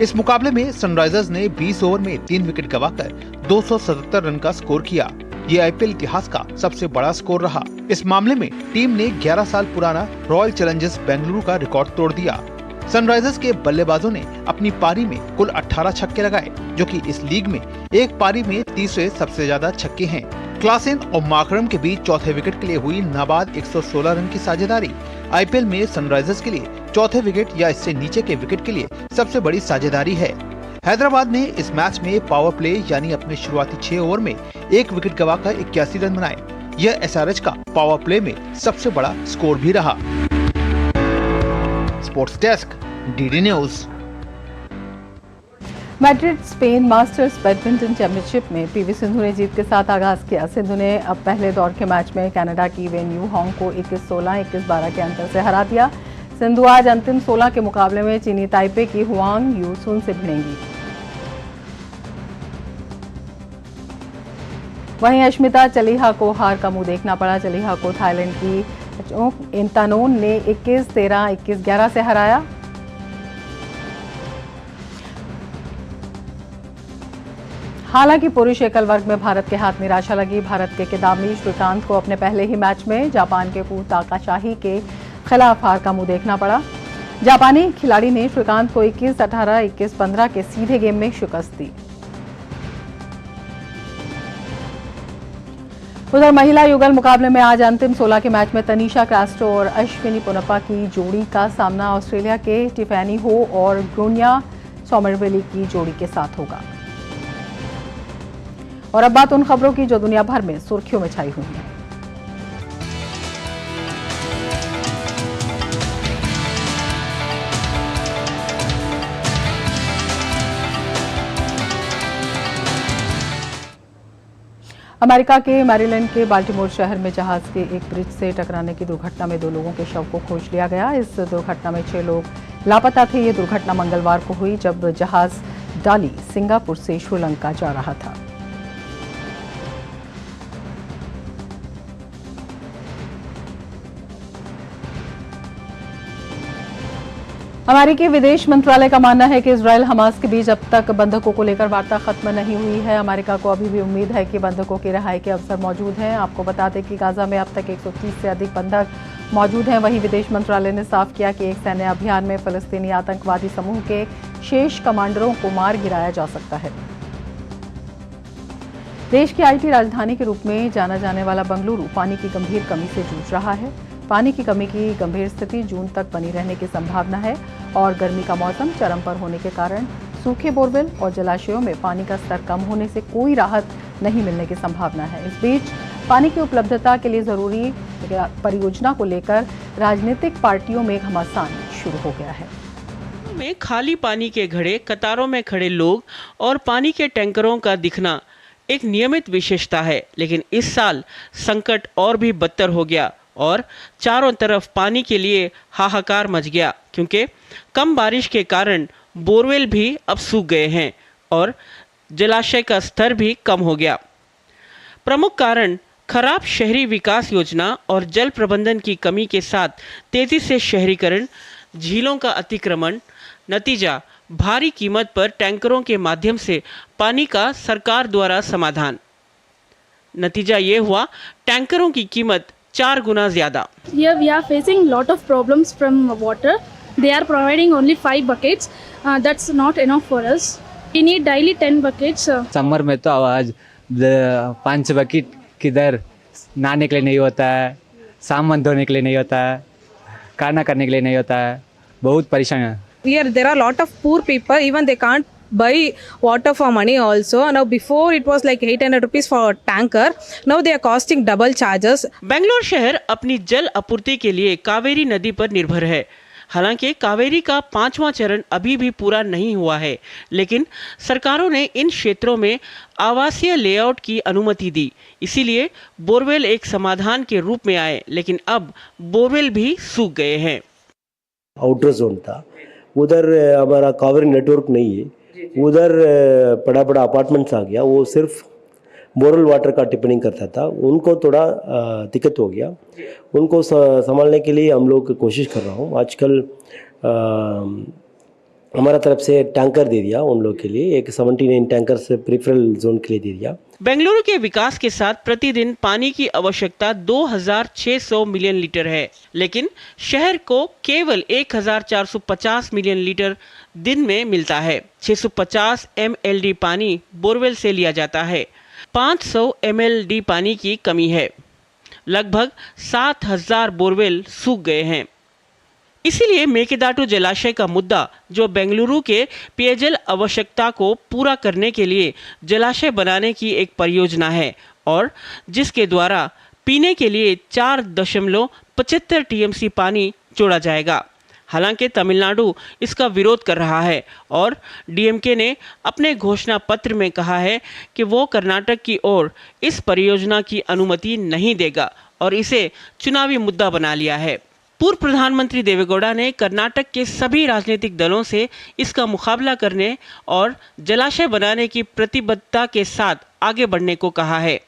Speaker 18: इस मुकाबले में सनराइजर्स ने 20 ओवर में 3 विकेट गंवाकर 277 रन का स्कोर किया। ये आईपीएल इतिहास का सबसे बड़ा स्कोर रहा। इस मामले में टीम ने 11 साल पुराना रॉयल चैलेंजर्स बेंगलुरु का रिकॉर्ड तोड़ दिया। सनराइजर्स के बल्लेबाजों ने अपनी पारी में कुल 18 छक्के लगाए, जो कि इस लीग में एक पारी में तीसरे सबसे ज्यादा छक्के हैं। क्लासेन और मार्करम के बीच चौथे विकेट के लिए हुई नाबाद 116 रन की साझेदारी आईपीएल में सनराइजर्स के लिए चौथे विकेट या इससे नीचे के विकेट के लिए सबसे बड़ी साझेदारी है। हैदराबाद ने इस मैच में पावर प्ले यानी अपने शुरुआती 6 ओवर में 1 विकेट गंवाकर 81 रन बनाए। यह एसआरएच का पावर प्ले में सबसे बड़ा स्कोर भी रहा। Sports desk, DD news.
Speaker 1: Madrid Spain masters badminton championship में पीवी सिंधु ने जीत के साथ आगाज किया। सिंधु ने अब पहले दौर के मैच में कनाडा की वेन यू हांग को 21-16, 21-12 के अंतर से हरा दिया। सिंधु आज अंतिम 16 के मुकाबले में चीनी ताइपे की हुआंग यूसुन से भिड़ेंगी। वहीं अश्मिता चलिहा को हार का मुंह देखना पड़ा। चलिहा को थाईलैंड की इंतानोन ने 21-13, 21-11 से हराया। हालांकि पुरुष एकल वर्ग में भारत के हाथ निराशा लगी। भारत के किदाम्बी श्रीकांत को अपने पहले ही मैच में जापान के कू ताकाशाही के खिलाफ हार का मुंह देखना पड़ा। जापानी खिलाड़ी ने श्रीकांत को 21-18, 21-15 के सीधे गेम में शिकस्त दी। उधर महिला युगल मुकाबले में आज अंतिम 16 के मैच में तनीषा क्रास्टो और अश्विनी पोनप्पा की जोड़ी का सामना ऑस्ट्रेलिया के टिफैनी हो और ग्रोनिया सॉमरवेली की जोड़ी के साथ होगा। और अब बात उन खबरों की जो दुनिया भर में सुर्खियों में छाई हुई हैं। अमेरिका के मैरीलैंड के बाल्टीमोर शहर में जहाज के एक ब्रिज से टकराने की दुर्घटना में 2 लोगों के शव को खोज लिया गया। इस दुर्घटना में 6 लोग लापता थे। ये दुर्घटना मंगलवार को हुई जब जहाज डाली सिंगापुर से श्रीलंका जा रहा था। अमेरिकी विदेश मंत्रालय का मानना है कि इजरायल हमास के बीच अब तक बंधकों को लेकर वार्ता खत्म नहीं हुई है। अमेरिका को अभी भी उम्मीद है कि बंधकों की रिहाई के अवसर मौजूद हैं। आपको बता दें कि गाजा में अब तक 130 से अधिक बंधक मौजूद हैं। वहीं विदेश मंत्रालय ने साफ किया कि एक सैन्य अभियान में फिलिस्तीनी आतंकवादी समूह के शेष कमांडरों को मार गिराया जा सकता है। देश की IT राजधानी के रूप में जाना जाने वाला बेंगलुरु पानी की गंभीर कमी से जूझ रहा है। पानी की कमी की गंभीर स्थिति जून तक बनी रहने की संभावना है और गर्मी का मौसम चरम पर होने के कारण सूखे बोरवेल और जलाशयों में पानी का स्तर कम होने से कोई राहत नहीं मिलने की संभावना है। इस बीच पानी की उपलब्धता के लिए जरूरी परियोजना को लेकर राजनीतिक पार्टियों में घमासान शुरू हो गया है।
Speaker 19: में खाली पानी के घड़े, कतारों में खड़े लोग और पानी के टैंकरों का दिखना एक नियमित विशेषता है, लेकिन इस साल संकट और भी बदतर हो गया और चारों तरफ पानी के लिए हाहाकार मच गया, क्योंकि कम बारिश के कारण बोरवेल भी अब सूख गए हैं और जलाशय का स्तर भी कम हो गया। प्रमुख कारण खराब शहरी विकास योजना और जल प्रबंधन की कमी के साथ तेजी से शहरीकरण, झीलों का अतिक्रमण, नतीजा भारी कीमत पर टैंकरों के माध्यम से पानी का सरकार द्वारा समाधान। नतीजा ये हुआ, टैंकरों की कीमत 4 गुना ज्यादा।
Speaker 20: Here we are facing lot of problems from water. They are providing only 5 buckets. That's not enough for us. We need daily 10 buckets.
Speaker 21: Summer में तो आज 5 बकेट किधर नहाने के लिए नहीं होता है, सामान धोने के लिए नहीं होता है, खाना करने के लिए नहीं होता है, बहुत परेशान है।
Speaker 22: Here there are lot of poor people, even they can't buy water for money also. Now before it was like 800 rupees for a tanker, now they are costing double charges.
Speaker 19: Bangalore शहर अपनी जल आपूर्ति के लिए कावेरी नदी पर निर्भर है। हालांकि कावेरी का 5वां चरण अभी भी पूरा नहीं हुआ है, लेकिन सरकारों ने इन क्षेत्रों में आवासीय लेआउट की अनुमति दी। इसीलिए बोरवेल एक समाधान के रूप में आए, लेकिन अब बोरवेल भी सूख गए हैं।
Speaker 23: आउटर जोन था, उधर हमारा कावेरी नेटवर्क नहीं है, उधर बड़ा बड़ा अपार्टमेंट्स आ गया, वो सिर्फ बोरवेल वाटर का टिप्पणी करता था, उनको थोड़ा दिक्कत हो गया। उनको संभालने के लिए हम लोग कोशिश कर रहा हूँ। आजकल हमारा तरफ से टैंकर दे दिया उन लोग के लिए, एक 79 टैंकर से प्रिफरल जोन के लिए दे दिया।
Speaker 19: बेंगलुरु के विकास के साथ प्रतिदिन पानी की आवश्यकता 2600 मिलियन लीटर है, लेकिन शहर को केवल 1450 मिलियन लीटर दिन में मिलता है। 650 mld पानी बोरवेल से लिया जाता है। 500 mld पानी की कमी है। लगभग 7000 बोरवेल सूख गए हैं। इसीलिए मेकेदाटू जलाशय का मुद्दा, जो बेंगलुरु के पेयजल आवश्यकता को पूरा करने के लिए जलाशय बनाने की एक परियोजना है और जिसके द्वारा पीने के लिए 4.75 टीएमसी पानी जोड़ा जाएगा। हालांकि तमिलनाडु इसका विरोध कर रहा है और डीएमके ने अपने घोषणा पत्र में कहा है कि वो कर्नाटक की ओर इस परियोजना की अनुमति नहीं देगा और इसे चुनावी मुद्दा बना लिया है। पूर्व प्रधानमंत्री देवेगौड़ा ने कर्नाटक के सभी राजनीतिक दलों से इसका मुकाबला करने और जलाशय बनाने की प्रतिबद्धता के साथ आगे बढ़ने को कहा है।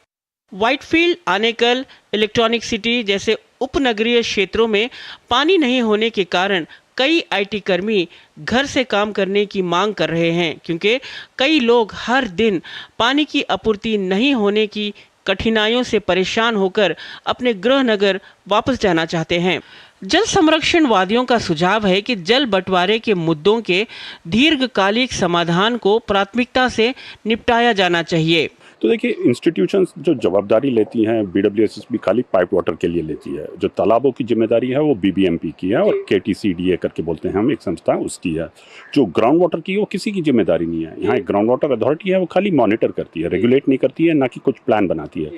Speaker 19: व्हाइटफील्ड, आनेकल, इलेक्ट्रॉनिक सिटी जैसे उपनगरीय क्षेत्रों में पानी नहीं होने के कारण कई आईटी कर्मी घर से काम करने की मांग कर रहे हैं, क्योंकि कई लोग हर दिन पानी की आपूर्ति नहीं होने की कठिनाइयों से परेशान होकर अपने गृह नगर वापस जाना चाहते हैं। जल संरक्षण वादियों का सुझाव है कि जल बंटवारे के मुद्दों के दीर्घकालिक समाधान को प्राथमिकता से निपटाया जाना चाहिए।
Speaker 2: तो देखिए, इंस्टीट्यूशंस जो जवाबदारी लेती हैं, BWSSB खाली पाइप वाटर के लिए लेती है। जो तालाबों की जिम्मेदारी है वो BBMP की है और KTCDA करके बोलते हैं हम, एक संस्था उसकी है। जो ग्राउंड वाटर की वो किसी की जिम्मेदारी नहीं है। यहाँ एक ग्राउंड वाटर अथॉरिटी है, वो खाली मॉनिटर करती है, रेगुलेट नहीं करती है, ना कि कुछ प्लान बनाती है।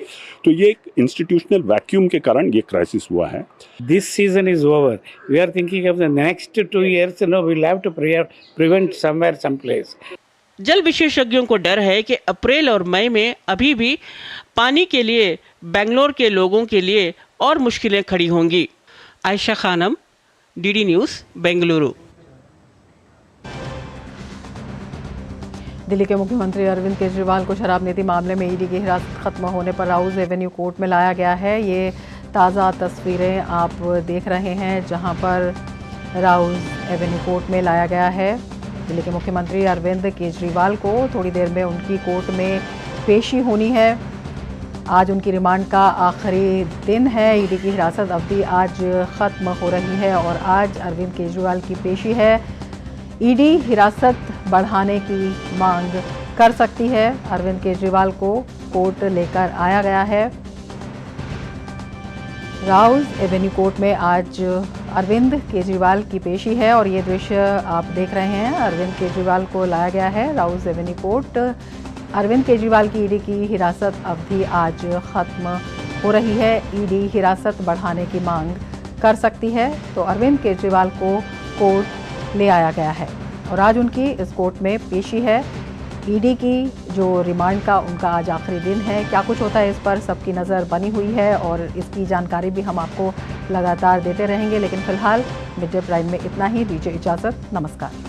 Speaker 2: तो ये एक इंस्टीट्यूशनल वैक्यूम के कारण ये क्राइसिस हुआ है।
Speaker 3: This season is over. We are thinking of the next 2 years. We'll have to prevent somewhere, someplace.
Speaker 19: जल विशेषज्ञों को डर है कि अप्रैल और मई में अभी भी पानी के लिए बेंगलोर के लोगों के लिए और मुश्किलें खड़ी होंगी। Ayesha Khanam, DD news, Bengaluru.
Speaker 1: दिल्ली के मुख्यमंत्री अरविंद केजरीवाल को शराब नीति मामले में ईडी की हिरासत खत्म होने पर राउज एवेन्यू कोर्ट में लाया गया है। ये ताज़ा तस्वीरें आप देख रहे हैं, जहां पर राउज एवेन्यू कोर्ट में लाया गया है। दिल्ली के मुख्यमंत्री अरविंद केजरीवाल को थोड़ी देर में उनकी कोर्ट में पेशी होनी है। आज उनकी रिमांड का आखिरी दिन है। ईडी की हिरासत अवधि आज ख़त्म हो रही है और आज अरविंद केजरीवाल की पेशी है। ईडी हिरासत बढ़ाने की मांग कर सकती है। अरविंद केजरीवाल को कोर्ट लेकर आया गया है। राउज एवेन्यू कोर्ट में आज अरविंद केजरीवाल की पेशी है और ये दृश्य आप देख रहे हैं। अरविंद केजरीवाल को लाया गया है राउज एवेन्यू कोर्ट। अरविंद केजरीवाल की ईडी की हिरासत अवधि आज ख़त्म हो रही है। ईडी हिरासत बढ़ाने की मांग कर सकती है, तो अरविंद केजरीवाल को कोर्ट ले आया गया है और आज उनकी इस कोर्ट में पेशी है। ईडी की जो रिमांड का उनका आज आखिरी दिन है। क्या कुछ होता है इस पर सबकी नज़र बनी हुई है और इसकी जानकारी भी हम आपको लगातार देते रहेंगे, लेकिन फिलहाल मिड डे प्राइम में इतना ही। दीजिए इजाज़त, नमस्कार।